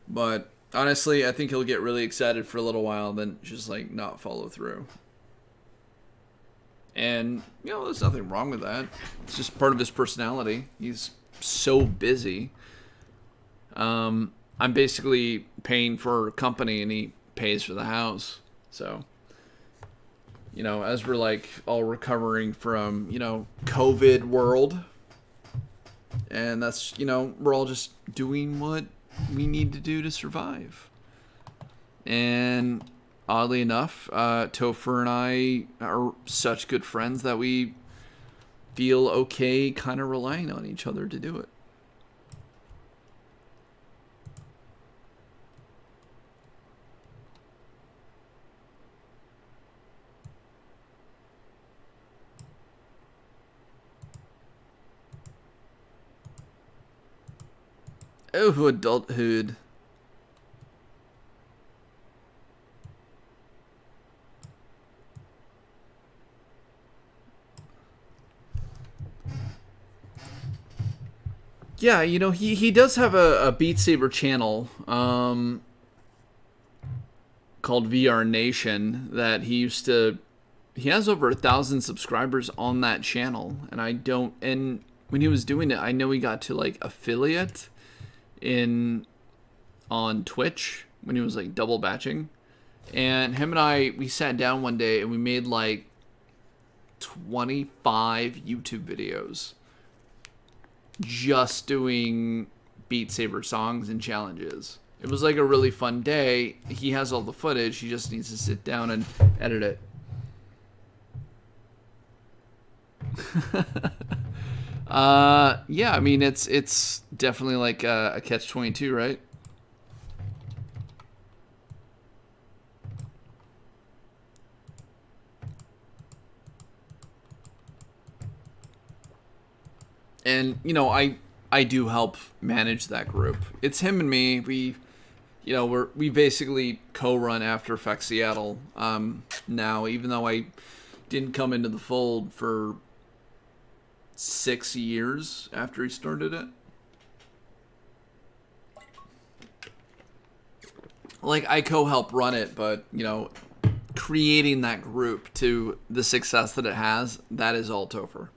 But honestly, I think he'll get really excited for a little while, then just like not follow through. And, you know, there's nothing wrong with that. It's just part of his personality. He's so busy. I'm basically paying for company and he pays for the house. So, you know, as we're like all recovering from, you know, COVID world. And that's, you know, we're all just doing what we need to do to survive. And oddly enough, Topher and I are such good friends that we feel okay kind of relying on each other to do it. Oh, adulthood. Yeah, you know, he does have a Beat Saber channel called VR Nation that he has over 1,000 subscribers on that channel. And when he was doing it, I know he got to like affiliate on Twitch when he was like double batching. And him and we sat down one day and we made like 25 YouTube videos just doing Beat Saber songs and challenges. It was like a really fun day. He has all the footage. He just needs to sit down and edit it. Yeah, I mean, it's definitely like a catch-22, right? And, you know, I do help manage that group. It's him and me. We basically co-run After Effects Seattle now, even though I didn't come into the fold for 6 years after he started it. Like, I co-help run it, but, you know, creating that group to the success that it has, that is all Topher.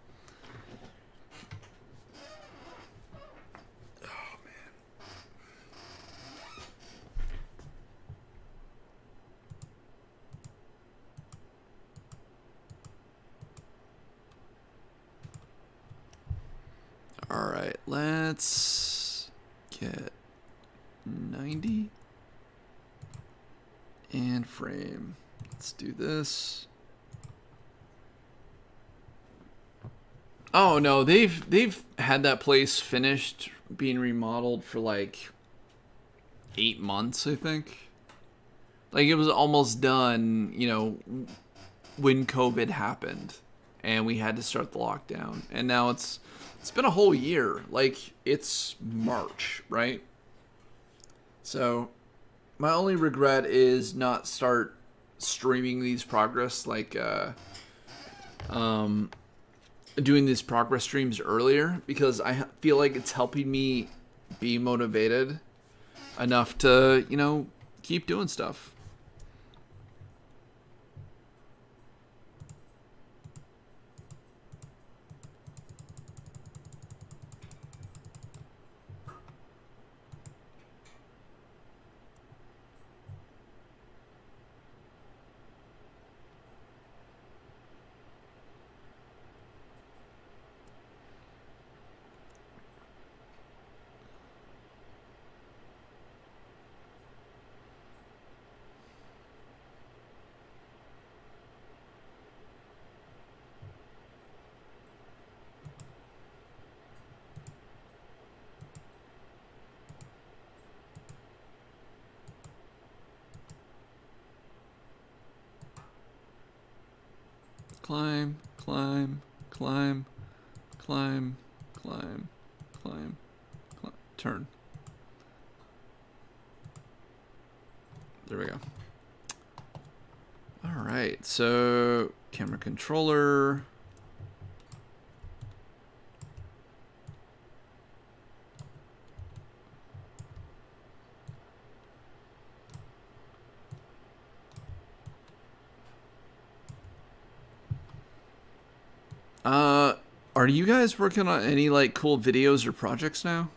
All right, let's get 90 and frame. Let's do this. Oh no, they've had that place finished being remodeled for like 8 months, I think. Like, it was almost done, you know, when COVID happened and we had to start the lockdown. And now it's been a whole year. Like, it's March, right? So my only regret is not start streaming these progress, like doing these progress streams earlier, because I feel like it's helping me be motivated enough to, you know, keep doing stuff. climb, climb, climb, climb, climb, climb, climb. Turn. There we go. All right, so camera controller. Are you guys working on any like cool videos or projects now?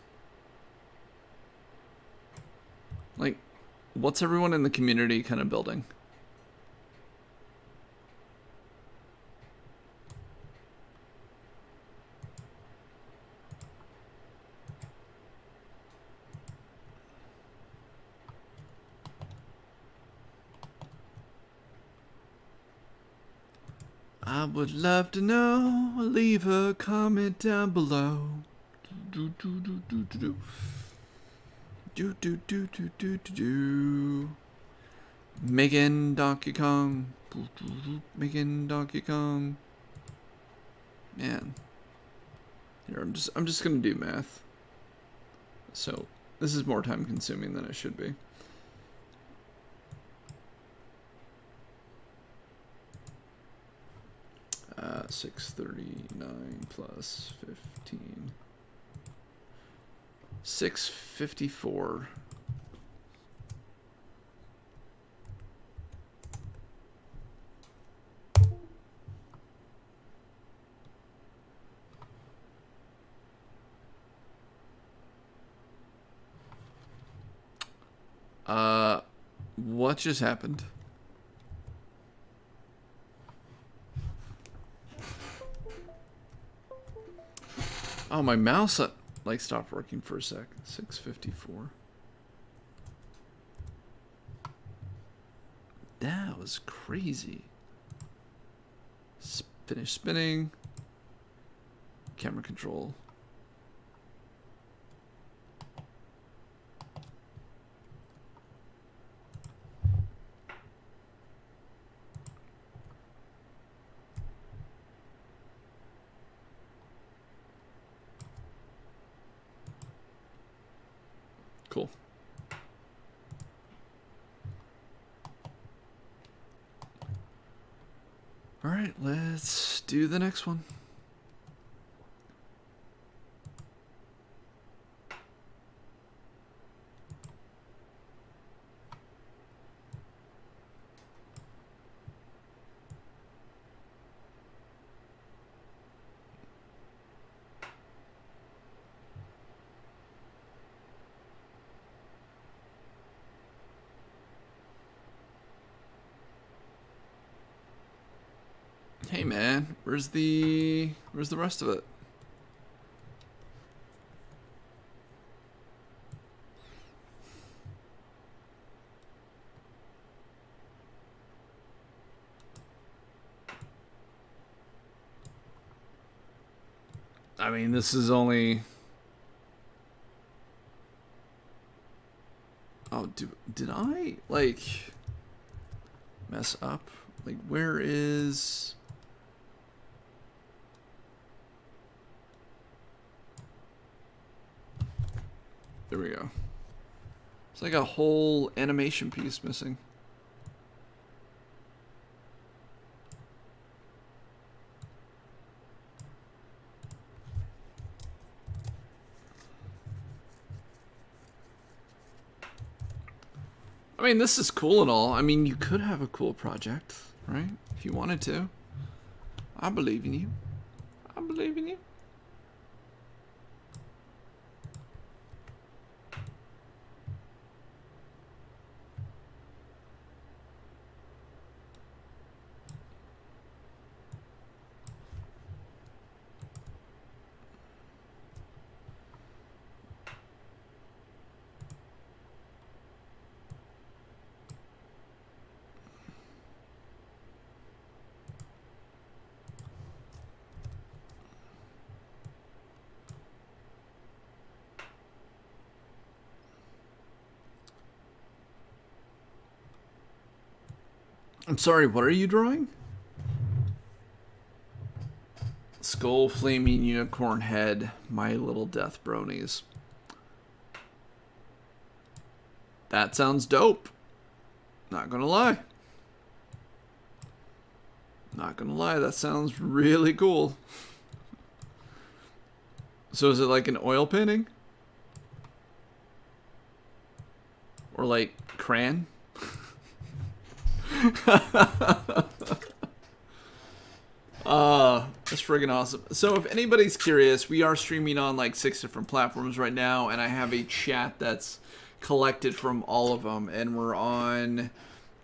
Like, what's everyone in the community kind of building? I would love to know. Leave a comment down below. Do do do do do do. Do do do do do do do. Making Donkey Kong. Making Donkey Kong. Man. Here, I'm just gonna do math. So this is more time consuming than it should be. — 639 plus 15. 654. What just happened? Oh, my mouse like stopped working for a sec. 654. That was crazy. Finish spinning. Camera control. Cool. All right, let's do the next one. Hey man, where's the rest of it? I mean, this is only... Oh, did I like mess up? Like, where is... There we go. It's like a whole animation piece missing. I mean, this is cool and all. I mean, you could have a cool project, right? If you wanted to. I believe in you. I believe in you. I'm sorry, what are you drawing? Skull Flaming Unicorn Head, My Little Death Bronies. That sounds dope. Not gonna lie. Not gonna lie, that sounds really cool. So is it like an oil painting? Or like crayon? That's friggin' awesome. So if anybody's curious, we are streaming on like 6 different platforms right now, and I have a chat that's collected from all of them, and we're on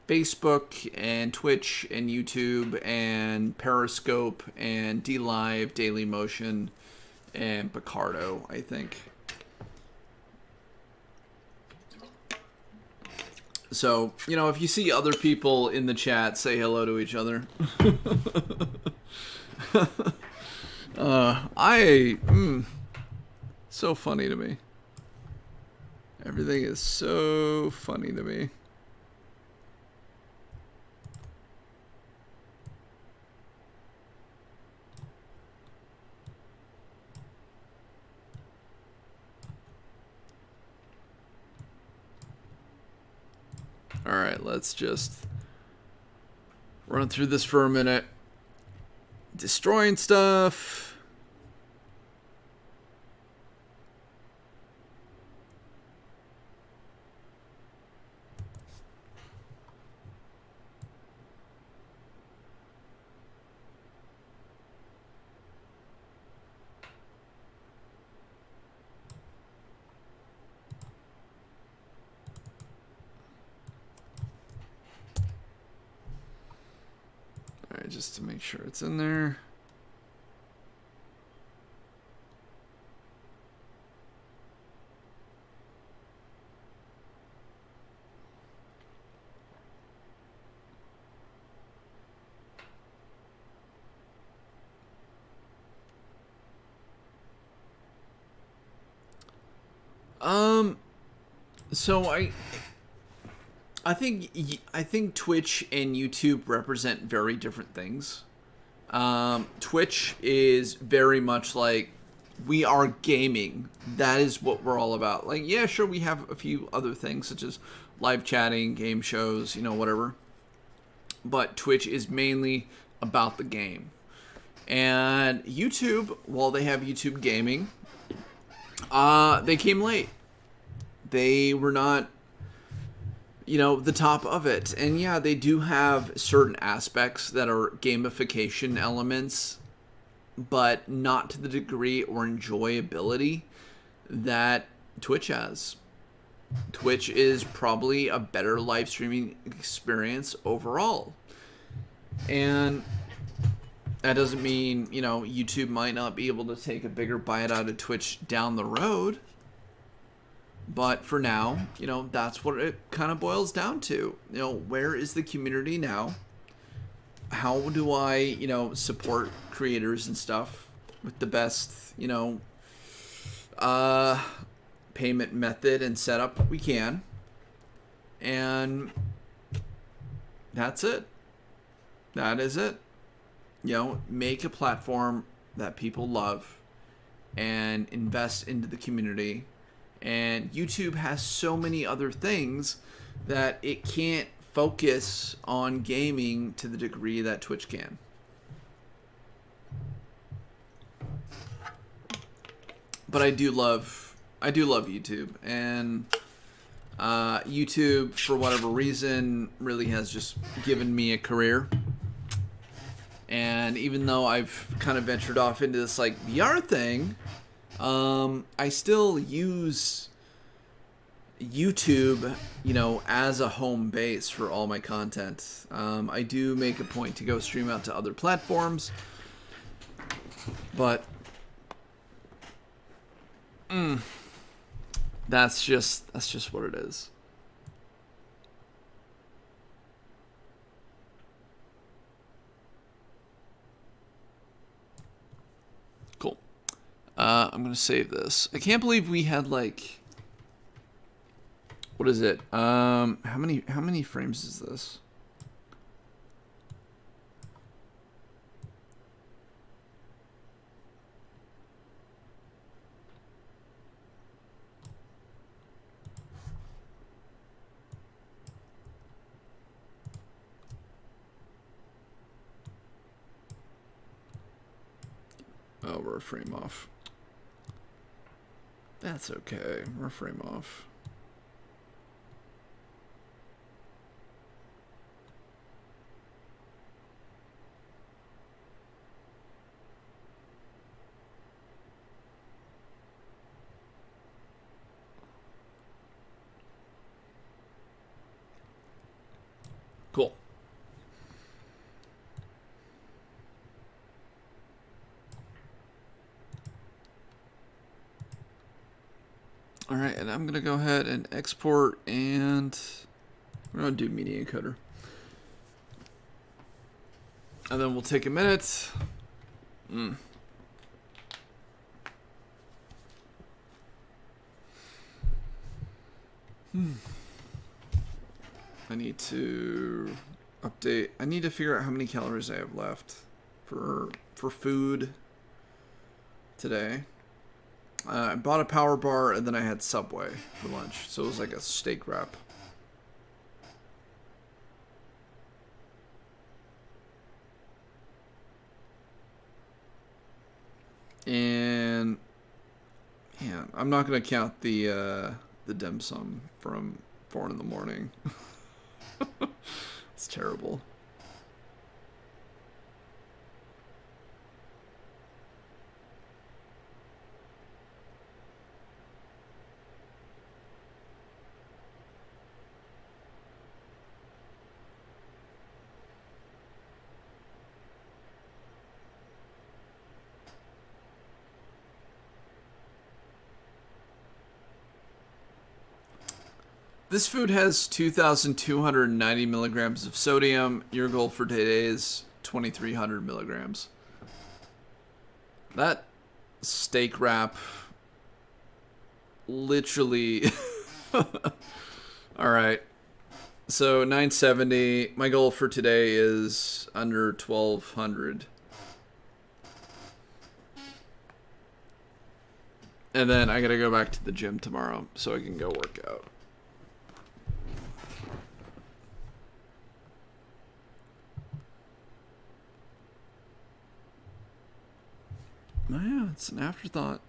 Facebook and Twitch and YouTube and Periscope and DLive, Daily Motion, and Picardo, I think. So, you know, if you see other people in the chat, say hello to each other. So funny to me. Everything is so funny to me. Alright, let's just run through this for a minute. Destroying stuff. Alright, just to make sure it's in there. So I think Twitch and YouTube represent very different things. Twitch is very much like, we are gaming. That is what we're all about. Like, yeah, sure, we have a few other things such as live chatting, game shows, you know, whatever. But Twitch is mainly about the game. And YouTube, while they have YouTube gaming, they came late. They were not, you know, the top of it. And yeah, they do have certain aspects that are gamification elements, but not to the degree or enjoyability that Twitch has. Twitch is probably a better live streaming experience overall. And that doesn't mean, you know, YouTube might not be able to take a bigger bite out of Twitch down the road. But for now, you know, that's what it kind of boils down to. You know, where is the community now? How do I, you know, support creators and stuff with the best, you know, payment method and setup we can? And that's it. That is it. You know, make a platform that people love and invest into the community. And YouTube has so many other things that it can't focus on gaming to the degree that Twitch can. But I do love YouTube, and YouTube, for whatever reason, really has just given me a career. And even though I've kind of ventured off into this like VR thing, I still use YouTube, you know, as a home base for all my content. I do make a point to go stream out to other platforms, but that's just what it is. Cool. I'm gonna save this. I can't believe we had like, what is it? How many frames is this? – our frame off. That's okay. We're frame off. Cool. All right, and I'm gonna go ahead and export, and we're gonna do media encoder, and then we'll take a minute. I need to update. I need to figure out how many calories I have left for food today. I bought a power bar, and then I had Subway for lunch, so it was like a steak wrap. And yeah, I'm not gonna count the dim sum from 4 in the morning. It's terrible. This food has 2,290 milligrams of sodium. Your goal for today is 2,300 milligrams. That steak wrap literally... Alright. So 970. My goal for today is under 1,200. And then I gotta go back to the gym tomorrow so I can go work out. Oh yeah, it's an afterthought.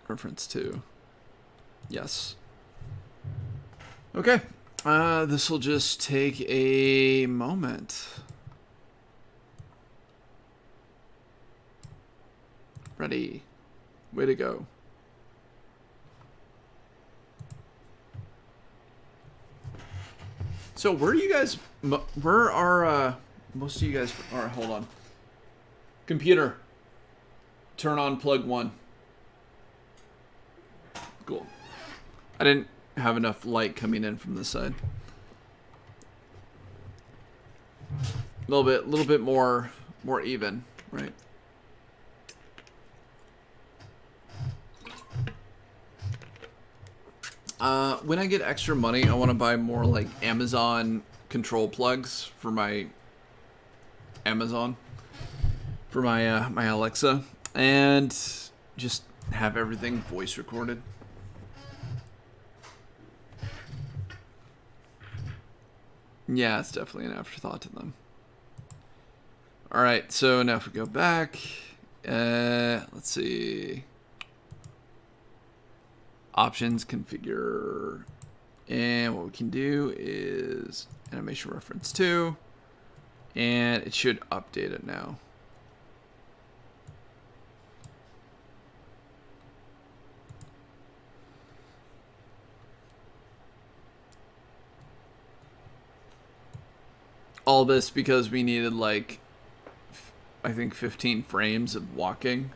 Reference to. Yes. Okay. This will just take a moment. Ready. Way to go. So where are you guys, where are most of you guys are? Hold on. Computer. Turn on plug 1. Cool. I didn't have enough light coming in from this side. A little bit more even, right? When I get extra money, I want to buy more like Amazon control plugs for my Amazon, for my my Alexa, and just have everything voice recorded. Yeah, it's definitely an afterthought to them. All right, so now if we go back, let's see. Options, configure, and what we can do is animation reference 2, and it should update it now. All this because we needed like, I think 15 frames of walking.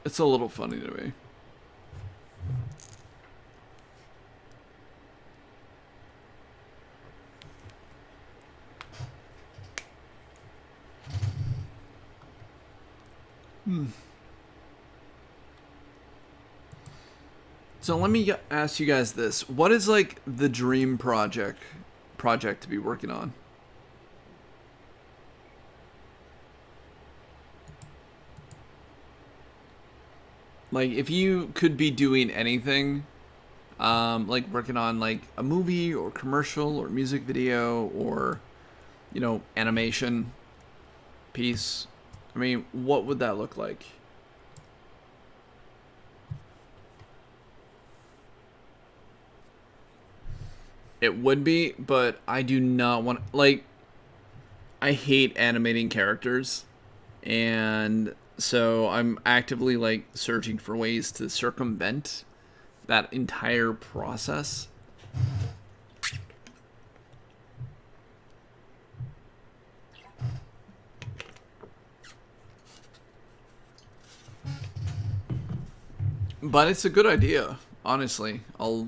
It's a little funny to me. So let me ask you guys this: what is like the dream project to be working on? Like, if you could be doing anything, like working on like a movie or commercial or music video or, you know, animation piece. I mean, what would that look like? It would be, but I do not want, like, I hate animating characters, and so I'm actively like searching for ways to circumvent that entire process. But it's a good idea, honestly. I'll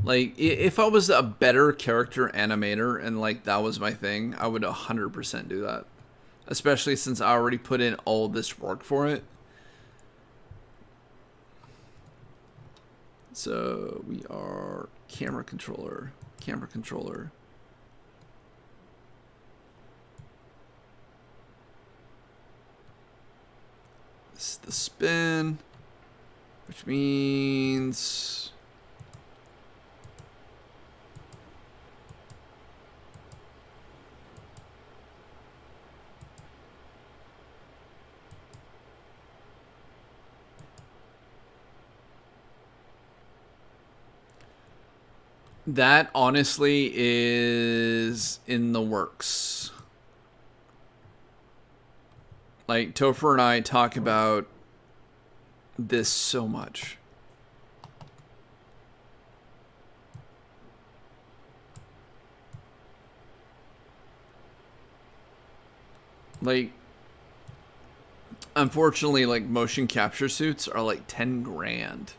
like if I was a better character animator and like that was my thing, I would 100% do that. Especially since I already put in all this work for it. So we are camera controller. This is the spin, which means that honestly is in the works. Like, Topher and I talk about this so much. Like, unfortunately, like, motion capture suits are like 10 grand.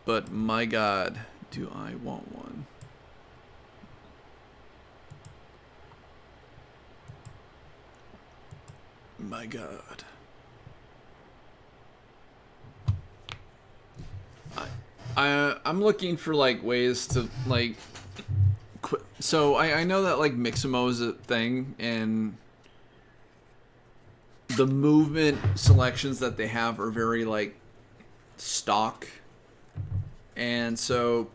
But my god, do I want one. My god. I'm looking for like ways to like so I know that like Mixamo is a thing, and the movement selections that they have are very like stock, and so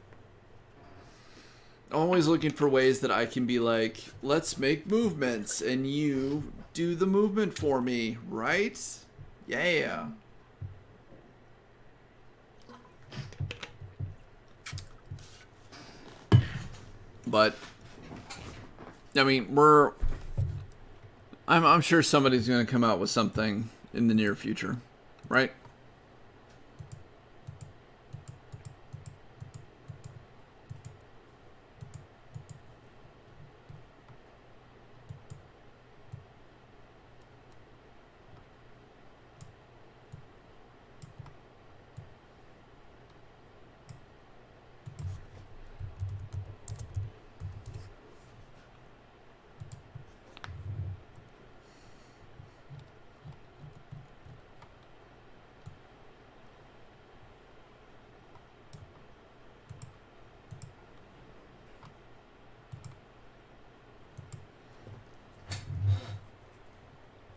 I'm always looking for ways that I can be like, let's make movements and you do the movement for me, right? Yeah. But I mean, I'm sure somebody's going to come out with something in the near future, right?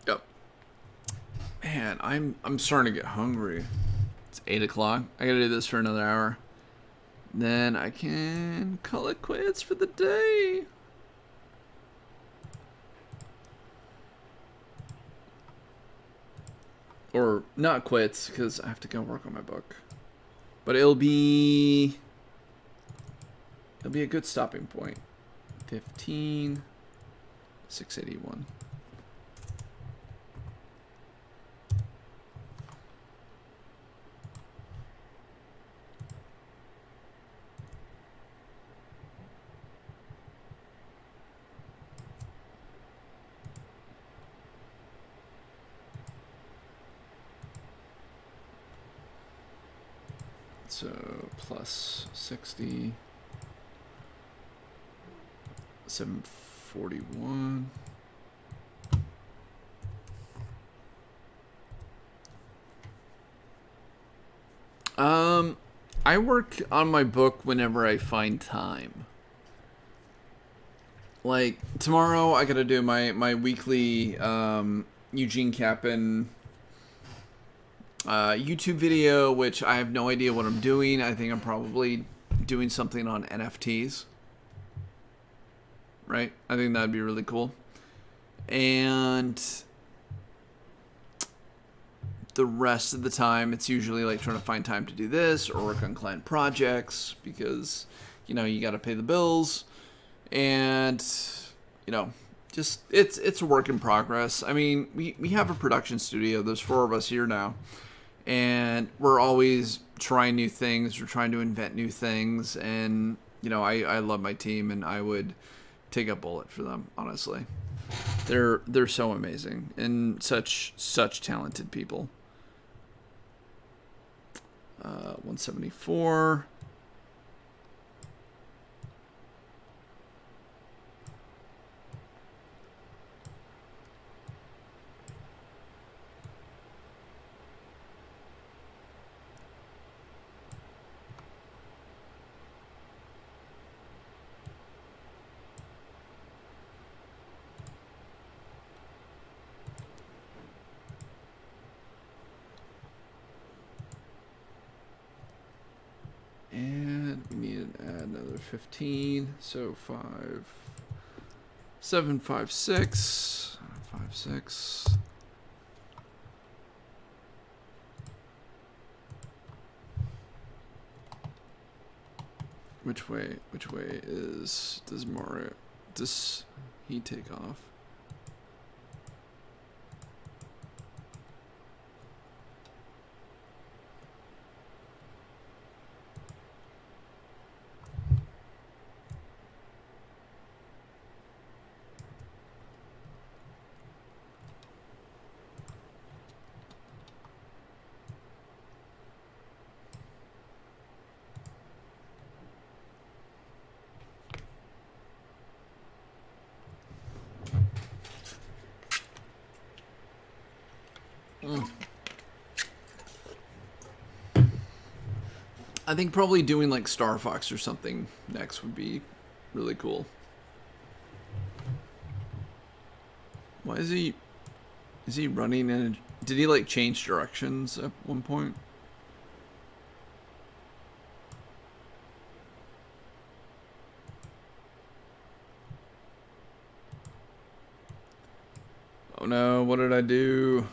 Yep. Man, I'm starting to get hungry. It's 8 o'clock. I gotta do this for another hour. Then I can call it quits for the day. Or not quits, because I have to go work on my book. But it'll be a good stopping point. 15, 681. So plus 60, 741. I work on my book whenever I find time. Like tomorrow, I gotta do my weekly Eugene Kappan YouTube video, which I have no idea what I'm doing. I think I'm probably doing something on NFTs. Right? I think that'd be really cool. And the rest of the time, it's usually like trying to find time to do this or work on client projects because, you know, you got to pay the bills. And, you know, just it's a work in progress. I mean, we have a production studio. There's 4 of us here now. And we're always trying new things. We're trying to invent new things. And, you know, I love my team and I would take a bullet for them, honestly. They're so amazing and such talented people. 174. And we need to add another 15. So 5, 7, 5, 6, 5, 6. Which way does Mario, does he take off? I think probably doing like Star Fox or something next would be really cool. Why is he running in did he like change directions at one point? Oh no, what did I do?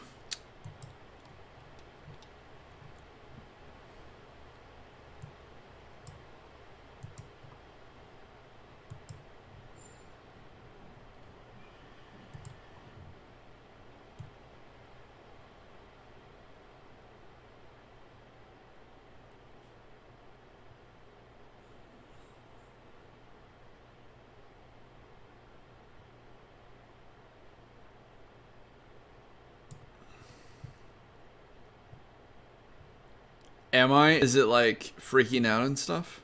Am I? Is it like freaking out and stuff?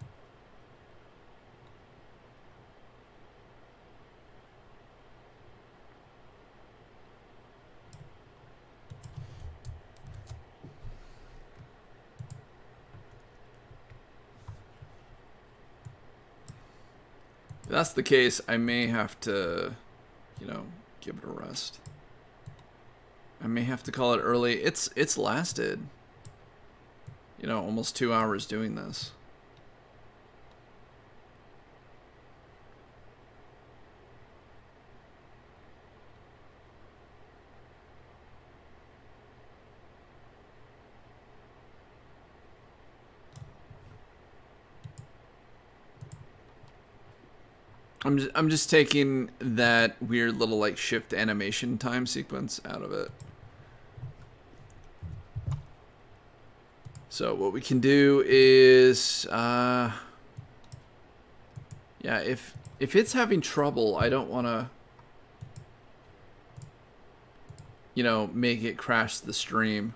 If that's the case, I may have to, you know, give it a rest. I may have to call it early. It's lasted, you know, almost 2 hours doing this. I'm just taking that weird little like shift animation time sequence out of it. So what we can do is, yeah, if it's having trouble, I don't want to, you know, make it crash the stream.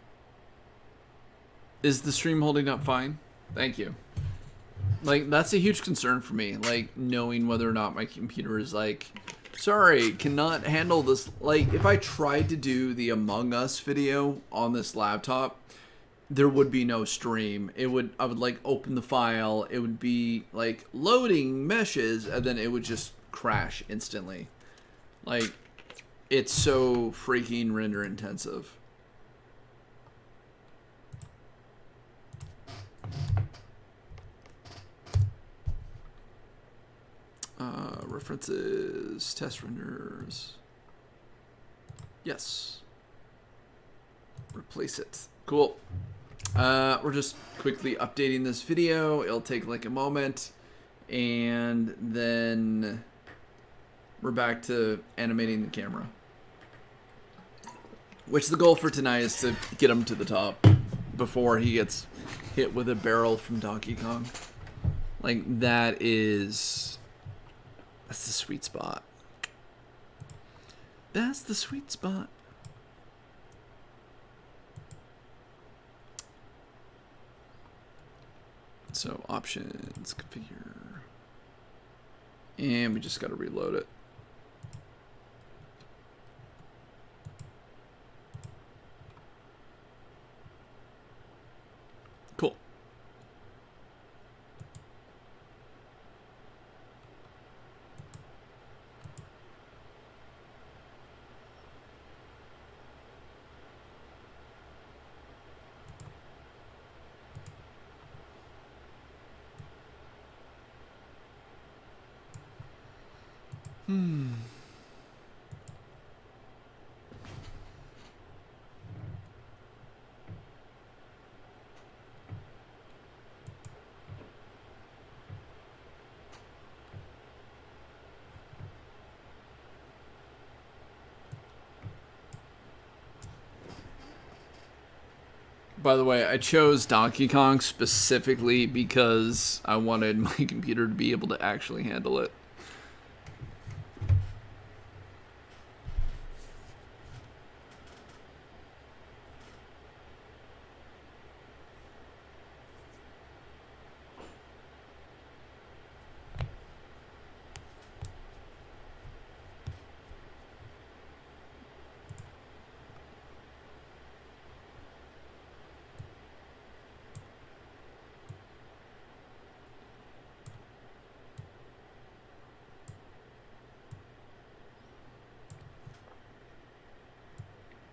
Is the stream holding up fine? Thank you. Like, that's a huge concern for me, like, knowing whether or not my computer is, like, sorry, cannot handle this. Like, if I tried to do the Among Us video on this laptop, there would be no stream. I would like open the file, it would be like loading meshes, and then it would just crash instantly. Like, it's so freaking render intensive. References, test renders. Yes. Replace it. Cool. We're just quickly updating this video. It'll take like a moment. And then we're back to animating the camera. Which the goal for tonight is to get him to the top before he gets hit with a barrel from Donkey Kong. Like, that's the sweet spot. That's the sweet spot. So options, configure. And we just got to reload it. Cool. By the way, I chose Donkey Kong specifically because I wanted my computer to be able to actually handle it.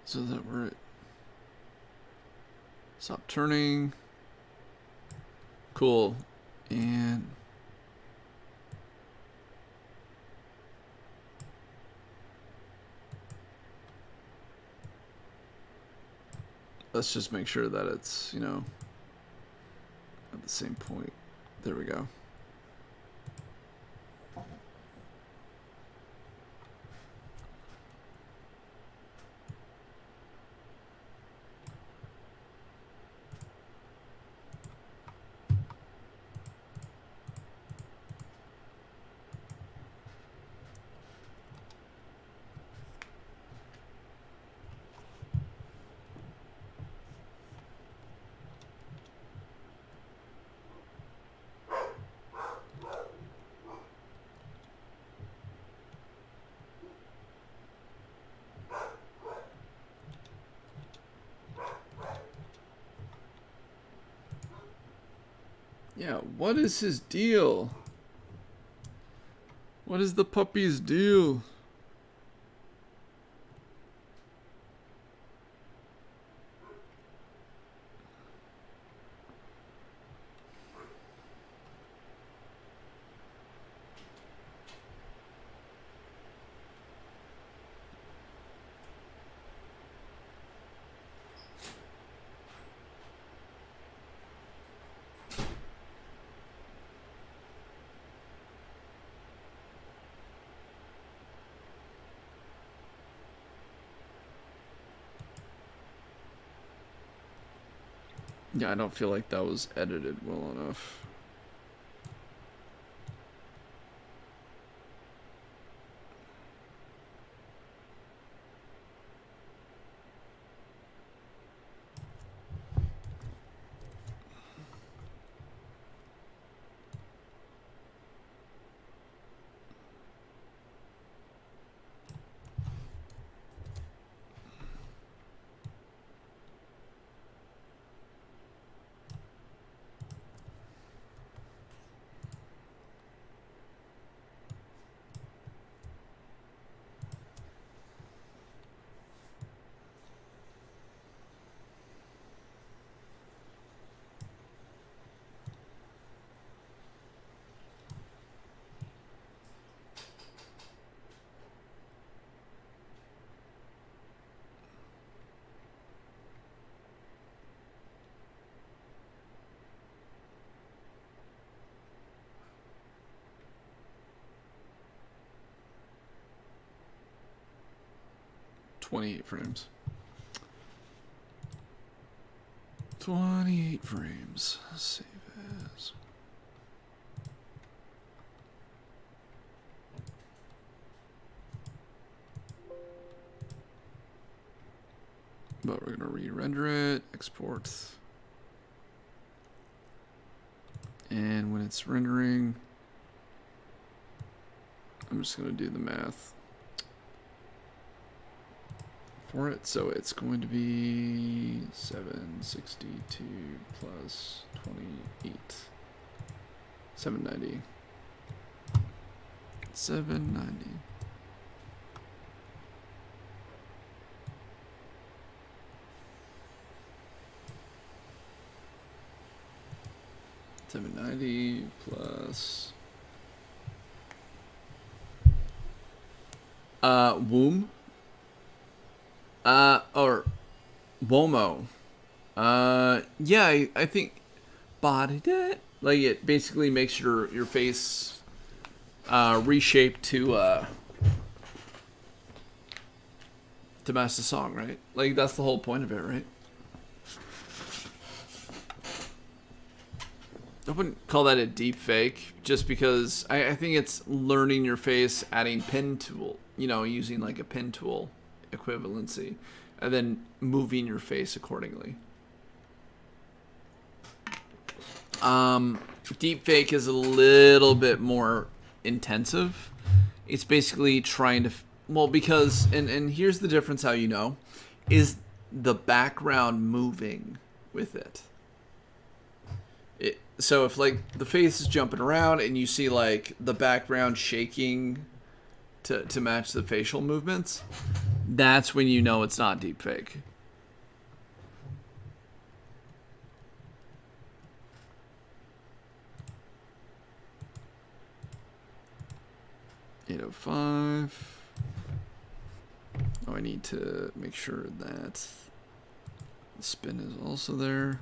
So that we're at stop turning. Cool. And let's just make sure that it's, you know, at the same point. There we go. Yeah, what is his deal? What is the puppy's deal? Yeah, I don't feel like that was edited well enough. 28 frames. 28 frames. Save as. But we're gonna re-render it, export. And when it's rendering, I'm just gonna do the math for it. So it's going to be 762 plus 28. 790. 790. $790 plus womb or Womo. Yeah, I think body that like it basically makes your face reshape to match the song, right? Like that's the whole point of it, right? I wouldn't call that a deep fake, just because I think it's learning your face, adding pen tool, you know, using like a pen tool equivalency, and then moving your face accordingly. Deep fake is a little bit more intensive. It's basically trying to, well, because, and here's the difference how you know, is the background moving with it. So if like the face is jumping around and you see like the background shaking to match the facial movements, that's when you know it's not deepfake. $805. Oh, I need to make sure that the spin is also there.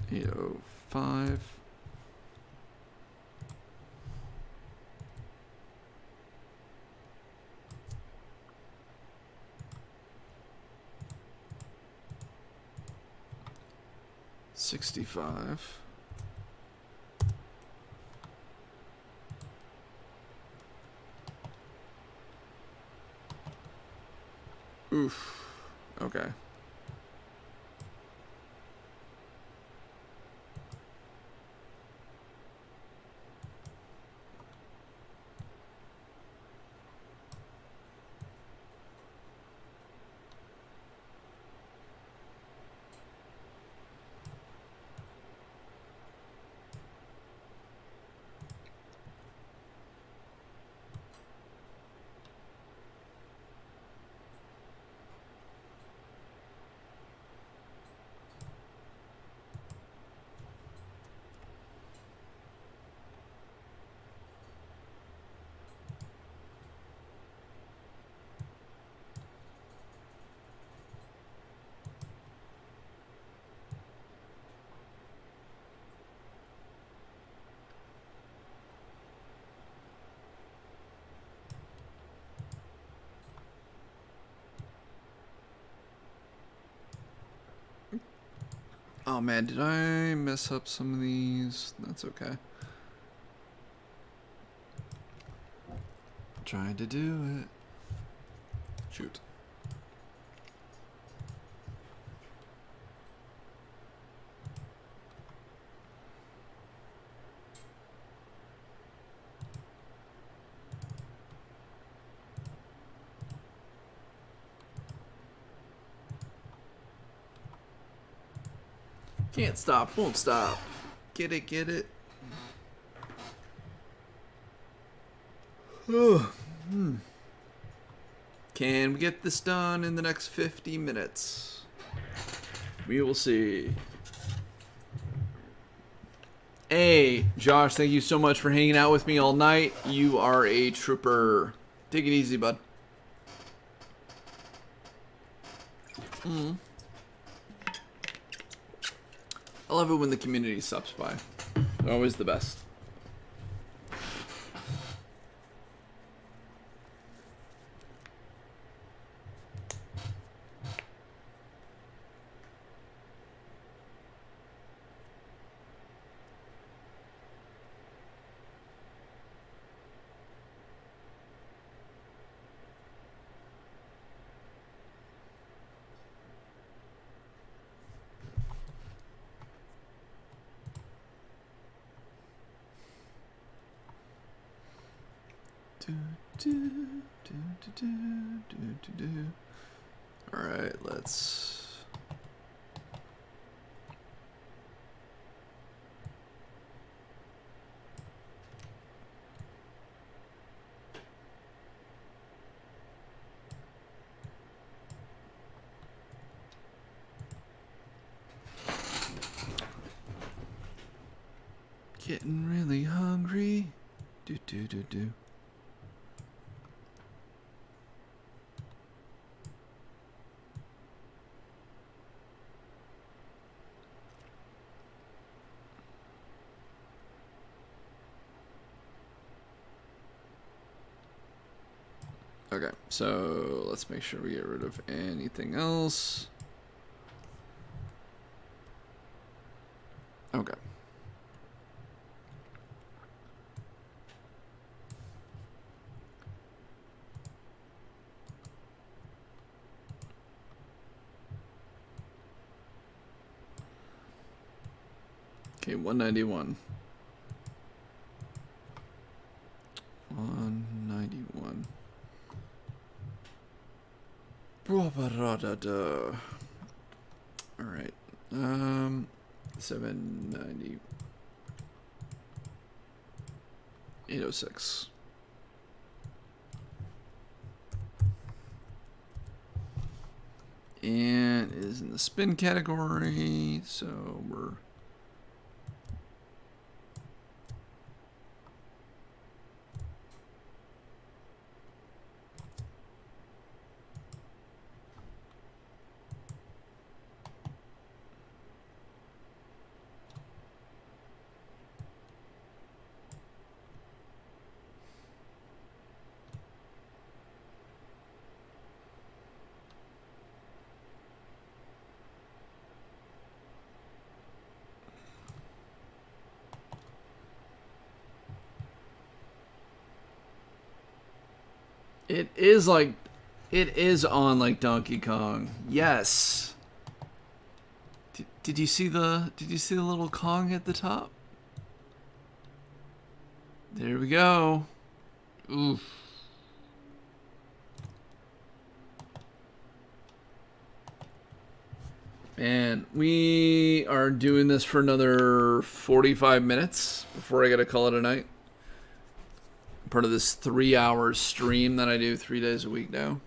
805. $65. Oof. Okay. Oh man, did I mess up some of these? That's okay. Trying to do it. Shoot. Can't stop, won't stop. Get it, get it. Can we get this done in the next 50 minutes? We will see. Hey, Josh, thank you so much for hanging out with me all night. You are a trooper. Take it easy, bud. I love it when the community subs by. They're always the best. All right, let's. Getting really hungry. Do do do do. Okay, so let's make sure we get rid of anything else. Okay. Okay, 191. 191. All right. 790. 806. And it is in the spin category, so we're It is on like Donkey Kong. Yes. Did you see the little Kong at the top? There we go. Oof. And we are doing this for another 45 minutes before I gotta call it a night. Part of this 3-hour stream that I do 3 days a week now.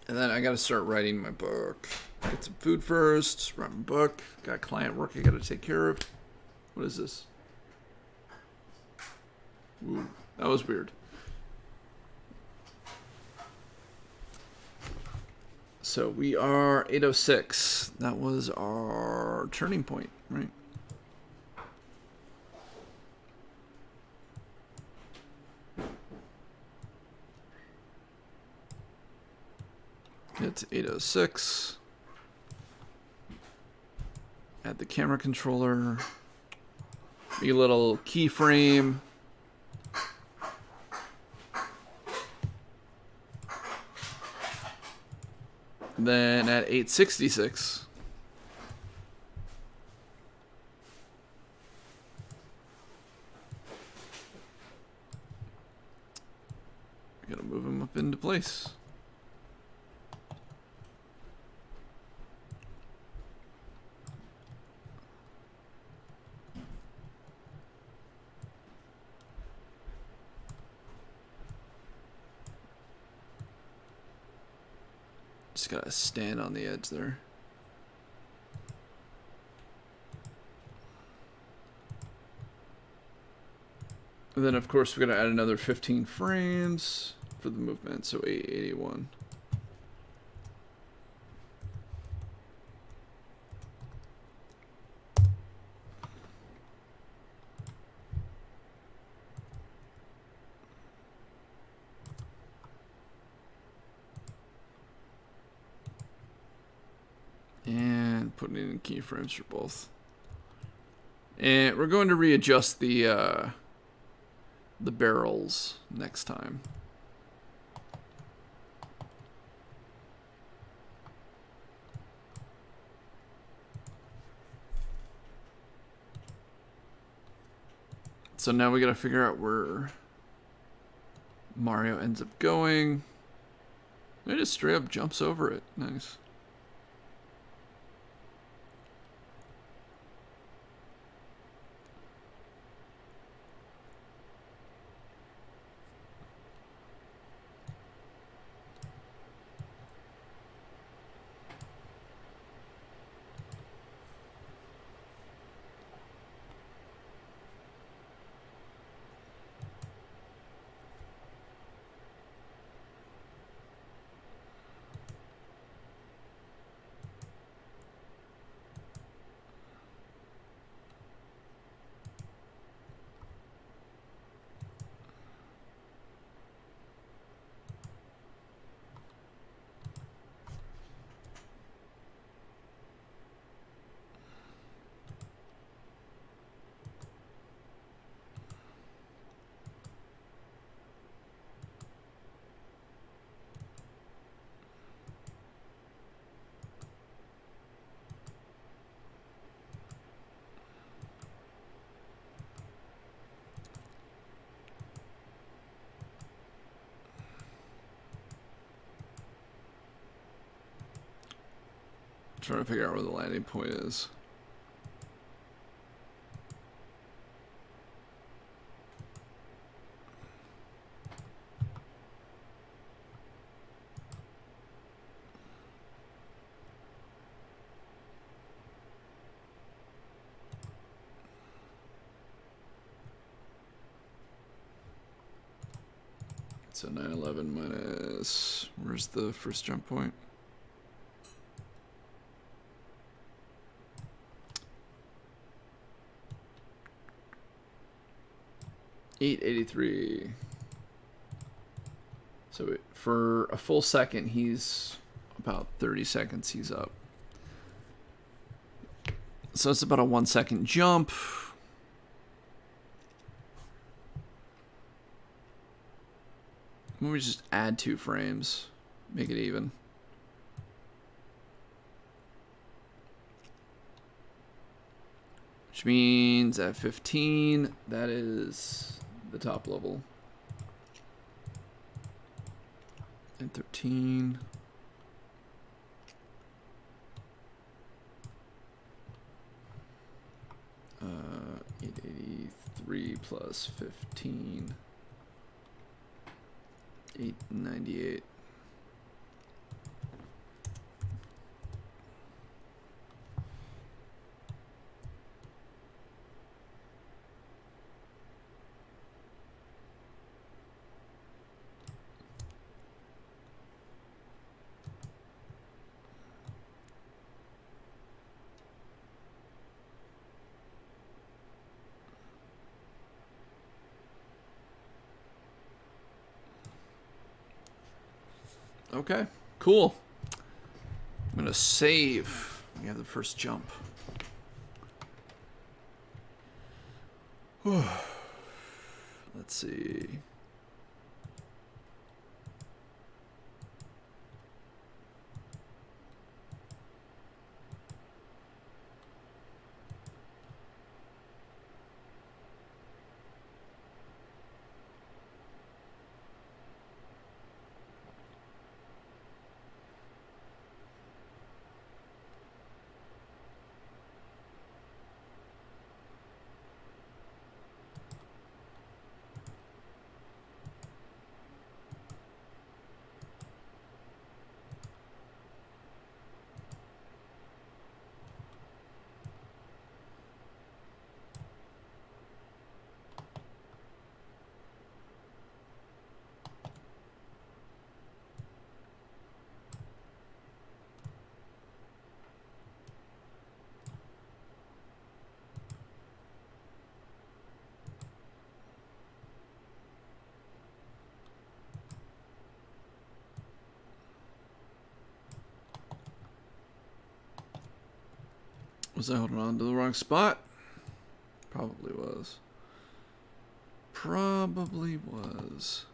And then I gotta start writing my book. Get some food first, write my book. Got client work I gotta take care of. What is this? Ooh, that was weird. So we are 806. That was our turning point, right? Get to 806. Add the camera controller. Be a little keyframe. Then at 866. We gotta move him up into place. Just gotta stand on the edge there. And then of course we're gonna add another 15 frames for the movement, so 881. And putting in keyframes for both. And we're going to readjust the barrels next time. So now we gotta figure out where Mario ends up going. It just straight up jumps over it. Nice. Trying to figure out where the landing point is. So 911 minus, where's the first jump point? $883. So for a full second, he's about 30 seconds he's up. So it's about a 1 second jump. Maybe just add 2 frames, make it even. Which means at 15, that is the top level. And 13. Uh, 883 plus 15. 898. Okay, cool. I'm gonna save. We have the first jump. Let's see. Was I holding on to the wrong spot? Probably was. Probably was.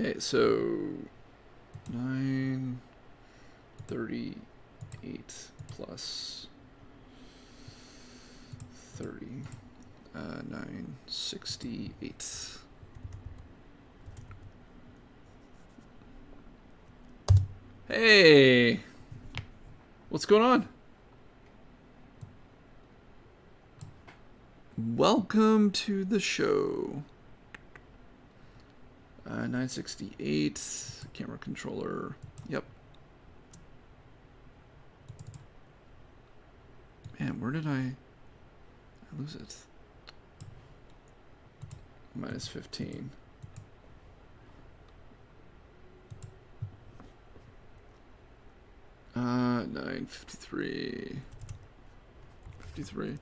Okay, so 938 plus 30, 968. Hey, what's going on? Welcome to the show. 968, camera controller, yep. Man, where did I lose it? Minus 15. Uh, 953. 53.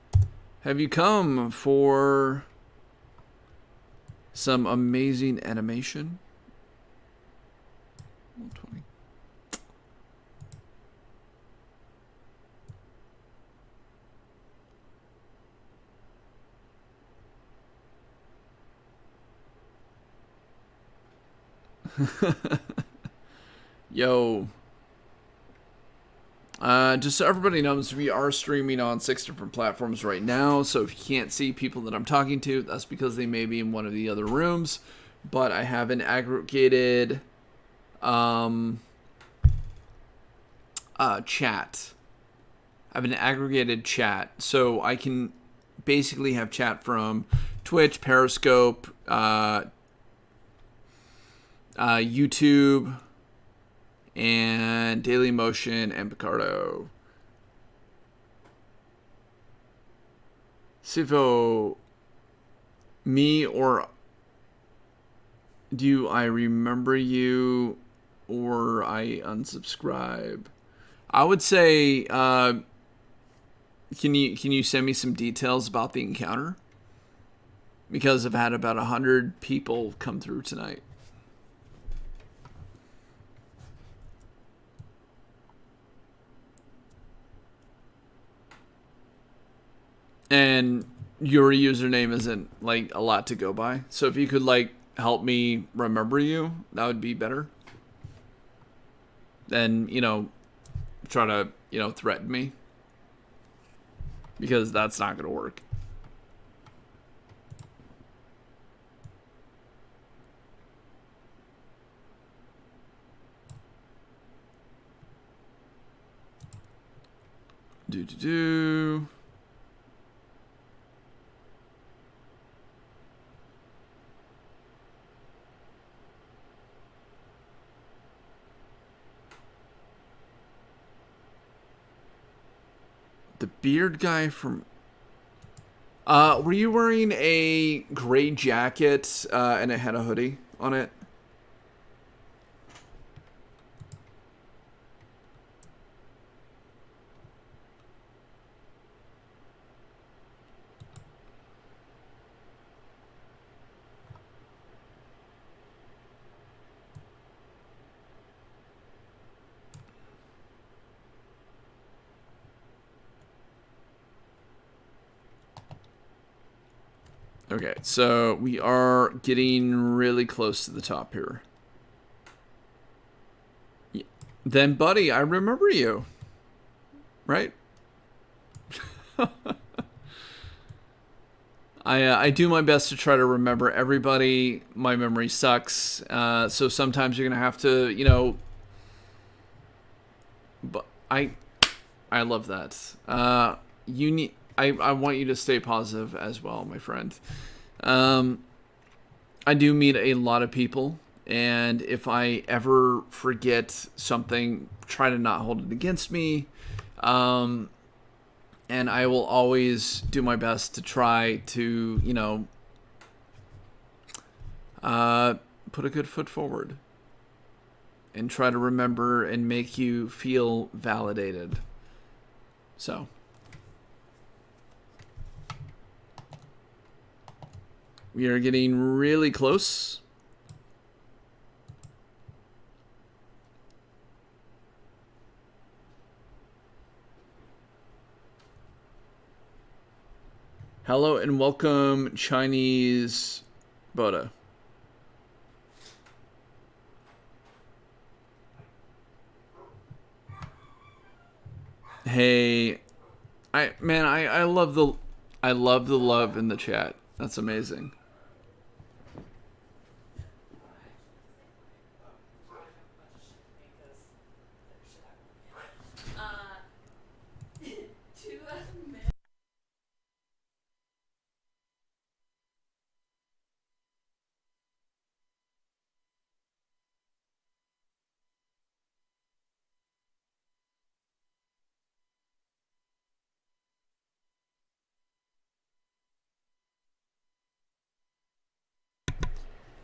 Have you come for some amazing animation? 120. Yo. Just so everybody knows, we are streaming on 6 different platforms right now. So if you can't see people that I'm talking to, that's because they may be in one of the other rooms. But I have an aggregated chat. I have an aggregated chat. So I can basically have chat from Twitch, Periscope, YouTube, and Daily Motion and Picardo. Sivo, me or do I remember you or I unsubscribe? I would say, can you send me some details about the encounter? Because I've had about 100 people come through tonight. And your username isn't like a lot to go by. So if you could like help me remember you, that would be better. Then, try to, threaten me. Because that's not going to work. Do. The beard guy from... were you wearing a gray jacket and it had a hoodie on it? Okay, so we are getting really close to the top here. Yeah. Then, buddy, I remember you. Right? I do my best to try to remember everybody. My memory sucks. So sometimes you're going to have to, But I love that. You need... I want you to stay positive as well, my friend. I do meet a lot of people, and if I ever forget something, try to not hold it against me. And I will always do my best to try to, put a good foot forward and try to remember and make you feel validated. So... we are getting really close. Hello and welcome, Chinese Boda. Hey, I love the love in the chat. That's amazing.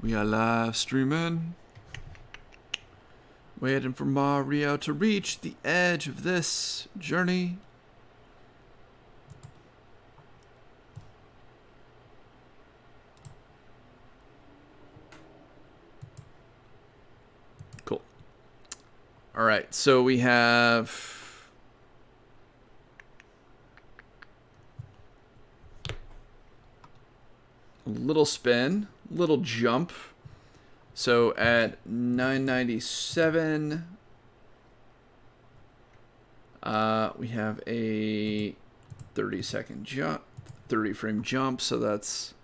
We are live streaming. Waiting for Mario to reach the edge of this journey. Cool. All right, so we have a little spin, little jump. So at 997, we have a 30-second jump, 30-frame jump. So that's,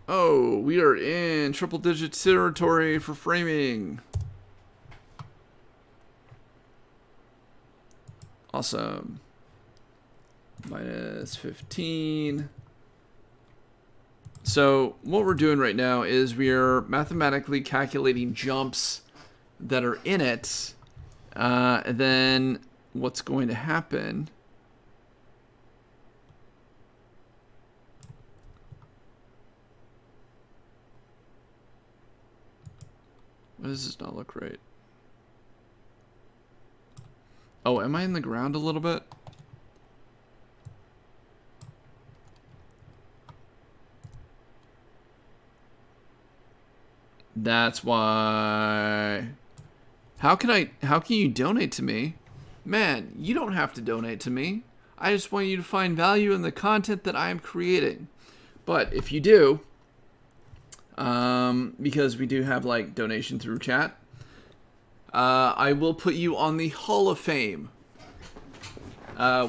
oh, we are in triple-digit territory for framing. Awesome. Minus 15. So what we're doing right now is we are mathematically calculating jumps that are in it. And then what's going to happen why does this not look right? Oh, am I in the ground a little bit? That's why. How can you donate to me? Man, you don't have to donate to me. I just want you to find value in the content that I am creating. But if you do, because we do have like donation through chat, I will put you on the Hall of Fame,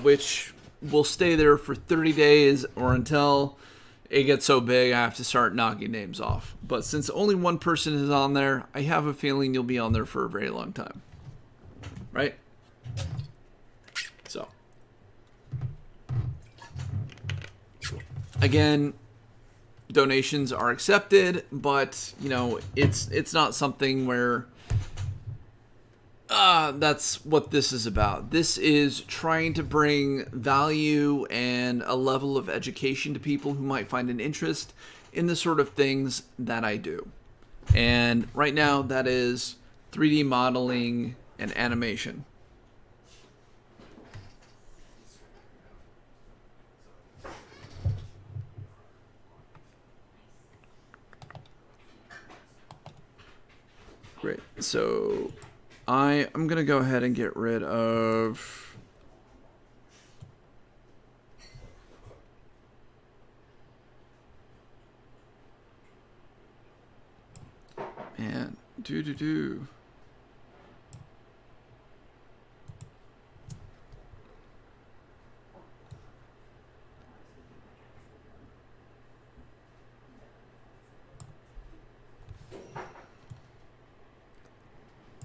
which will stay there for 30 days or until it gets so big I have to start knocking names off. But since only one person is on there, I have a feeling you'll be on there for a very long time. Right? So. Again, donations are accepted, but, you know, it's not something where that's what this is about. This is trying to bring value and a level of education to people who might find an interest in the sort of things that I do. And right now, that is 3D modeling and animation. Great. So I'm going to go ahead and get rid of man, do.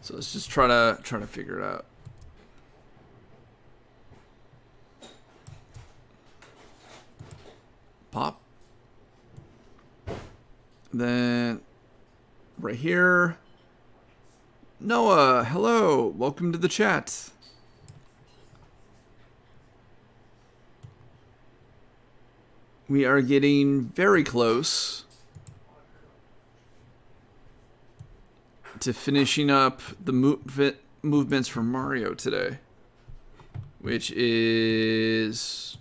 So let's just try to figure it out. Pop. Then right here. Noah, hello. Welcome to the chat. We are getting very close to finishing up the movements for Mario today, which is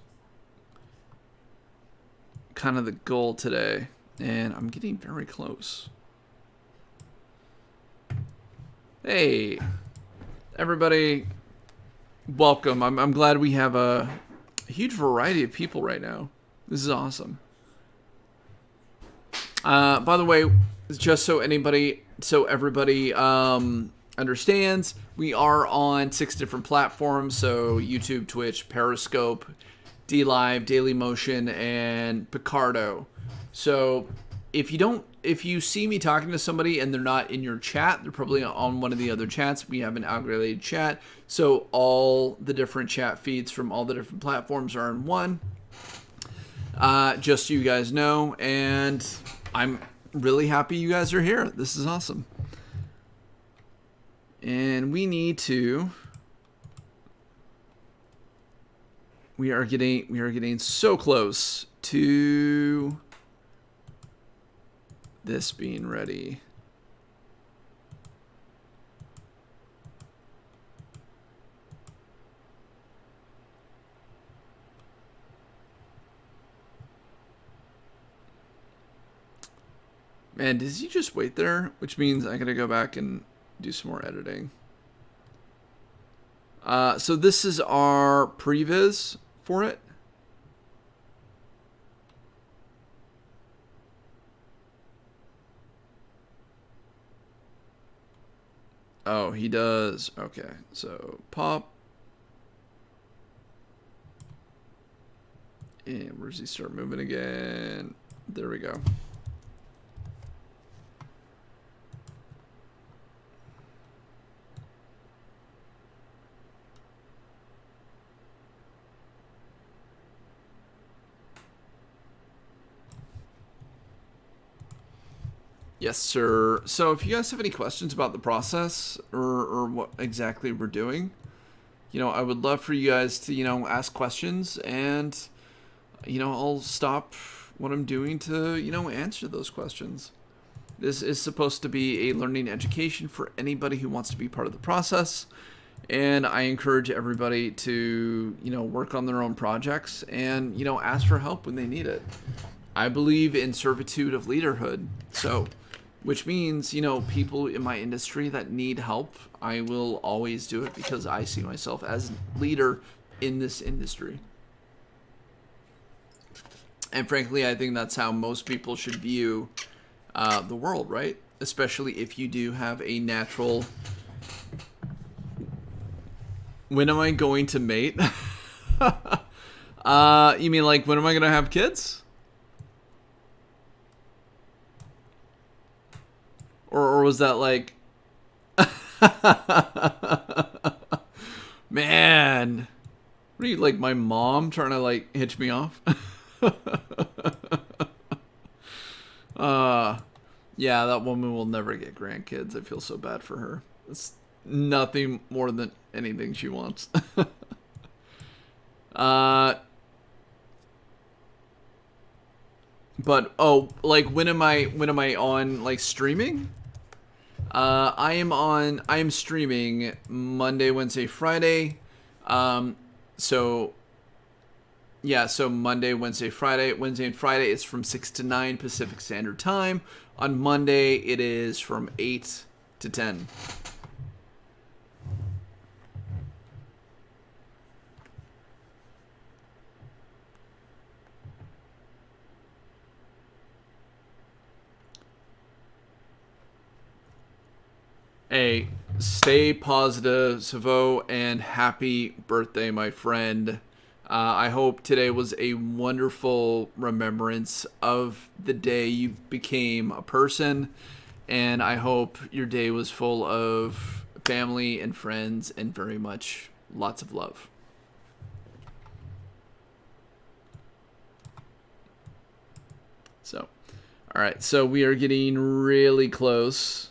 kind of the goal today, and I'm getting very close. Hey, everybody, welcome. I'm glad we have a huge variety of people right now. This is awesome. By the way, just so everybody understands, we are on 6 different platforms. So YouTube, Twitch, Periscope, DLive, Dailymotion, and Picardo. So if you see me talking to somebody and they're not in your chat, they're probably on one of the other chats. We have an algorithm chat. So all the different chat feeds from all the different platforms are in one. Just so you guys know. And I'm really happy you guys are here. This is awesome. And we are getting so close to this being ready. Man, does he just wait there? Which means I gotta go back and do some more editing. So this is our previs for it. Oh, he does. Okay, so pop. And where does he start moving again? There we go. Yes, sir. So if you guys have any questions about the process or what exactly we're doing, I would love for you guys to, ask questions, and, I'll stop what I'm doing to, answer those questions. This is supposed to be a learning education for anybody who wants to be part of the process. And I encourage everybody to, work on their own projects and, ask for help when they need it. I believe in servitude of leaderhood. So, which means, people in my industry that need help, I will always do it because I see myself as a leader in this industry. And frankly, I think that's how most people should view the world, right? Especially if you do have a natural... When am I going to mate? You mean like, when am I going to have kids? Or was that like... Man. What are you, like my mom trying to like hitch me off? Yeah, that woman will never get grandkids. I feel so bad for her. It's nothing more than anything she wants. But like when am I on like streaming? I am streaming Monday, Wednesday, Friday. So Monday, Wednesday, Friday. Wednesday and Friday it's from 6 to 9 Pacific Standard Time. On Monday it is from 8 to 10. Hey, stay positive, Savo, and happy birthday, my friend. I hope today was a wonderful remembrance of the day you became a person, and I hope your day was full of family and friends and very much lots of love. So, all right, so we are getting really close.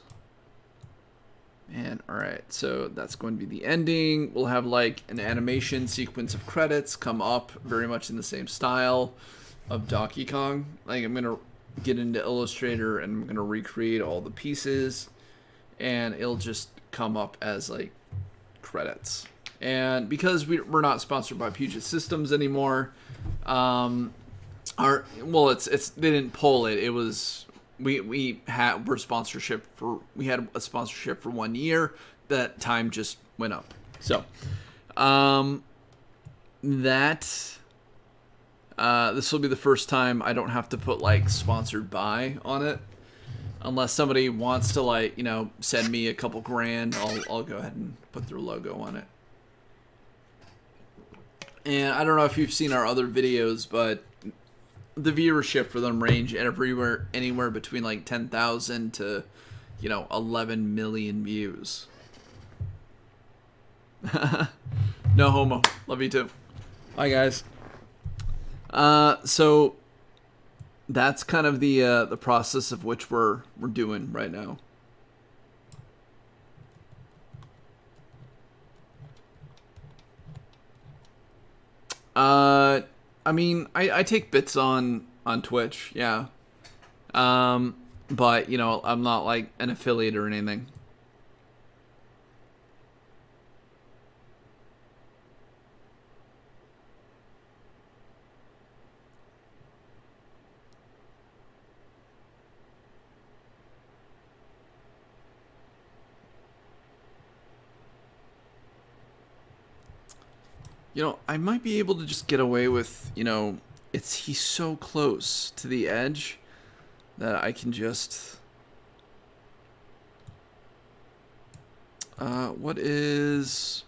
And all right, so that's going to be the ending. We'll have like an animation sequence of credits come up very much in the same style of Donkey Kong. Like I'm going to get into Illustrator and I'm going to recreate all the pieces and it'll just come up as like credits. And because we're not sponsored by Puget Systems anymore, they didn't pull it. It was... We had a sponsorship for 1 year. That time just went up. So, this will be the first time I don't have to put like sponsored by on it. Unless somebody wants to, like, you know, send me a couple grand, I'll go ahead and put their logo on it. And I don't know if you've seen our other videos, but the viewership for them range anywhere between like 10,000 to, you know, 11 million views. No homo. Love you too. Bye, guys. So that's kind of the process of which we're doing right now. I mean, I take bits on Twitch, yeah. But you know, I'm not like an affiliate or anything. You know, I might be able to just get away with, you know, he's so close to the edge that I can just what is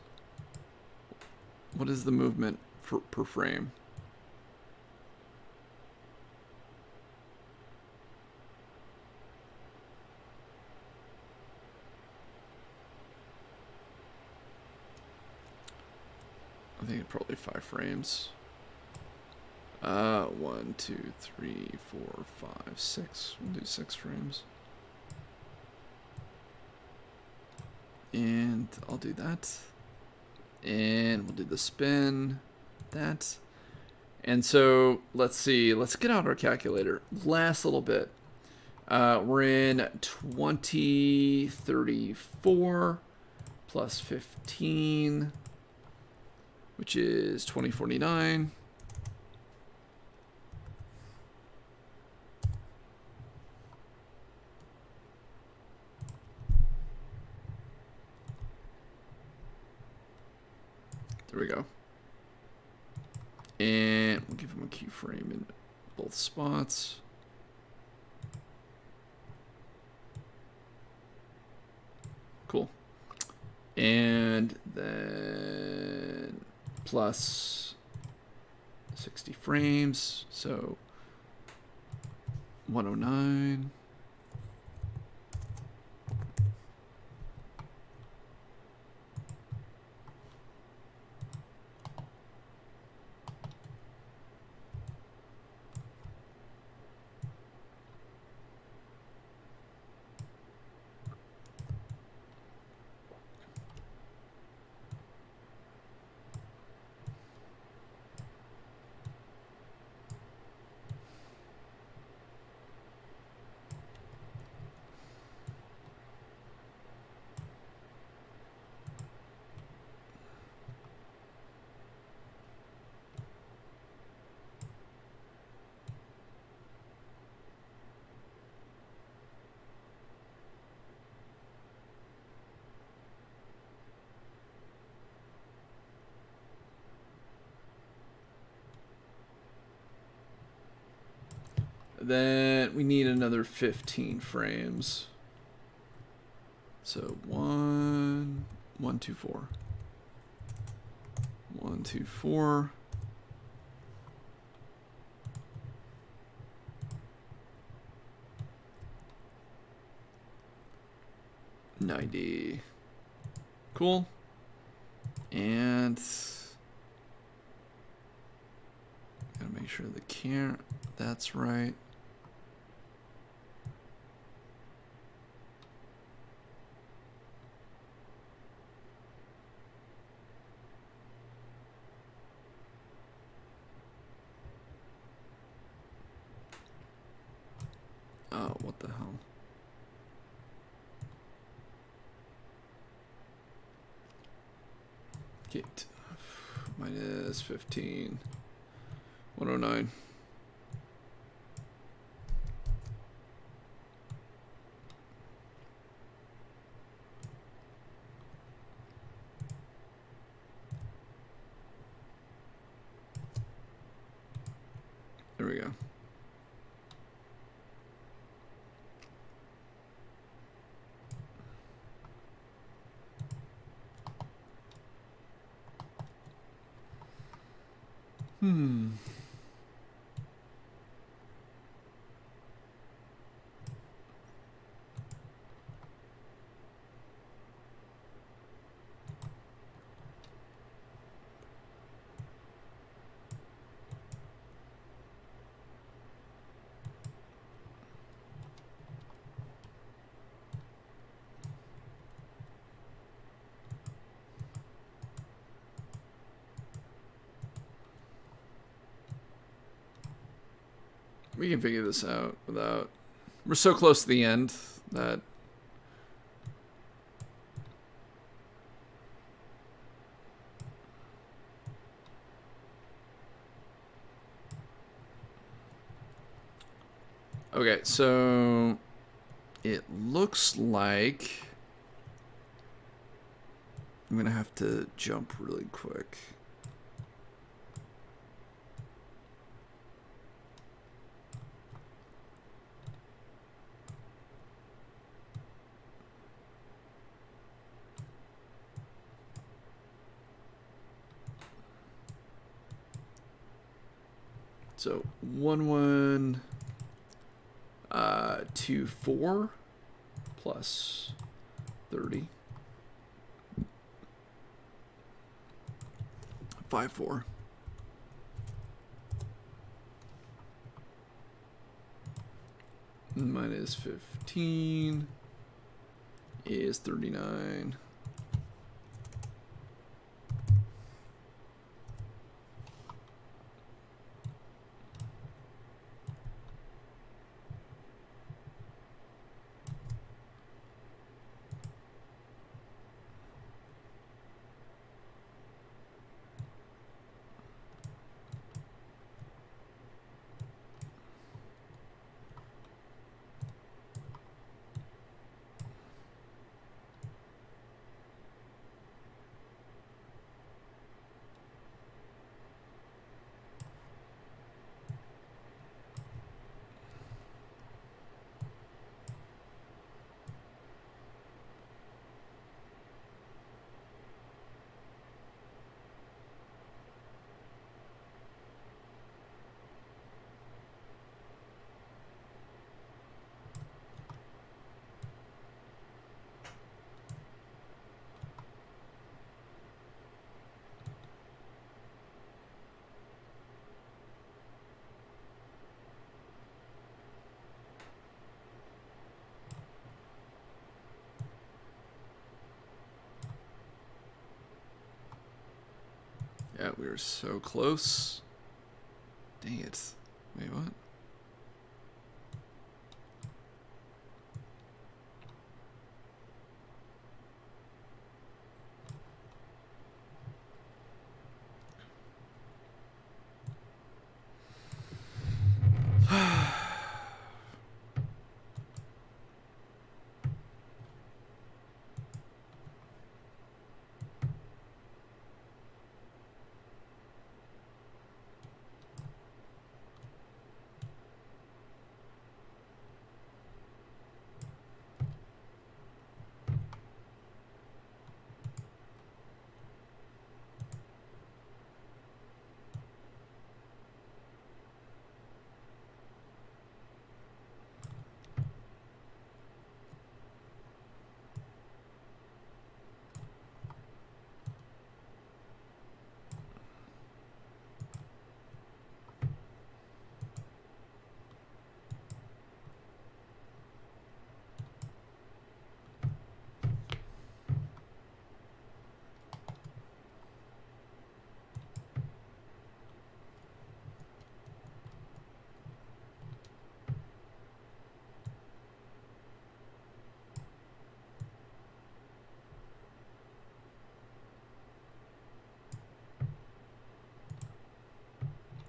the movement per frame? I think probably 5 frames. 1, 2, 3, 4, 5, 6. We'll do 6 frames. And I'll do that. And we'll do the spin. That. And so, let's see. Let's get out our calculator. Last little bit. We're in 2034 plus 15, which is 2049. There we go. And we'll give him a keyframe in both spots. Cool. And then plus 60 frames, so 109. Then we need another 15 frames. So 1, 1, 2, 4. 1, 2, 4. $90. Cool. And gotta make sure the camera, that's right. Oh, what the hell? Get minus 15. 109. There we go. We can figure this out without... We're so close to the end that... Okay, so... It looks like... I'm gonna have to jump really quick. So 1124 plus 30. 54. Minus 15 is 39. Yeah, we were so close. Dang it. Wait, what?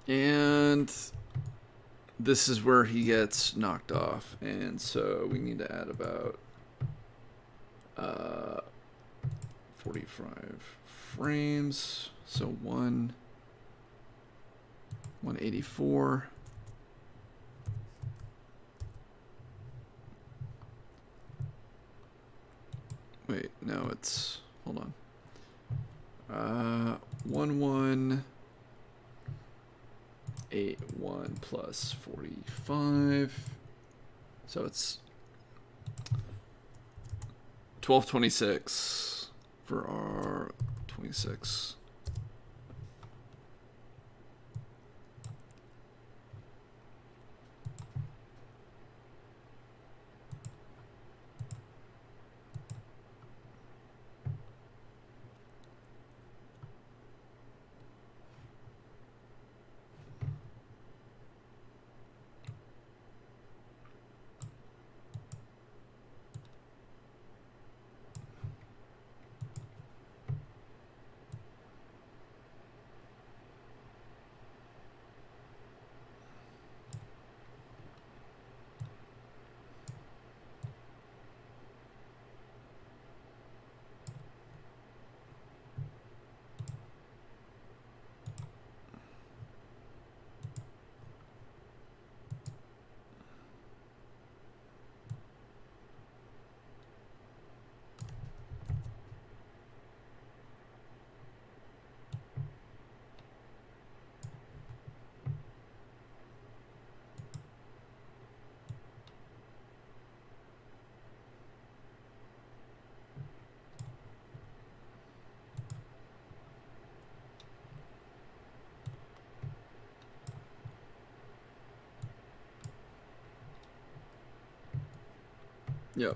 And this is where he gets knocked off. And so we need to add about 45 frames. So 184. Wait, no, it's, hold on. 11 81 plus 45. So it's 1226 for our 26. Yep.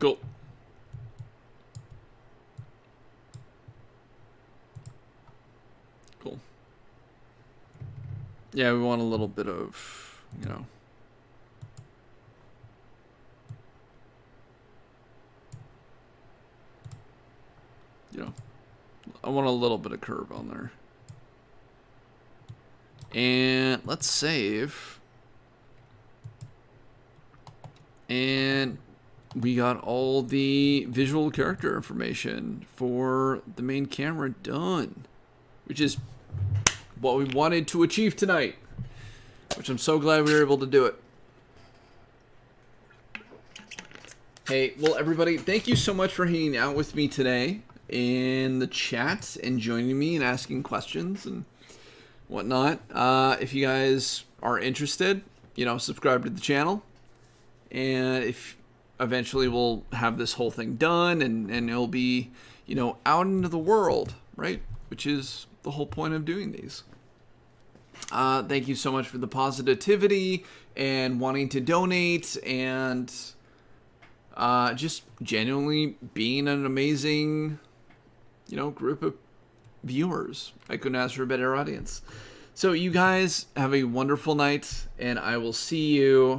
Cool. Cool. Yeah, we want a little bit of, you know. I want a little bit of curve on there. And let's save. And we got all the visual character information for the main camera done, which is what we wanted to achieve tonight, which I'm so glad we were able to do it. Hey, well, everybody, thank you so much for hanging out with me today in the chat and joining me and asking questions and whatnot. If you guys are interested, subscribe to the channel. And if eventually we'll have this whole thing done and it'll be, out into the world, right? Which is the whole point of doing these. Thank you so much for the positivity and wanting to donate and just genuinely being an amazing, group of viewers. I couldn't ask for a better audience. So you guys have a wonderful night, and I will see you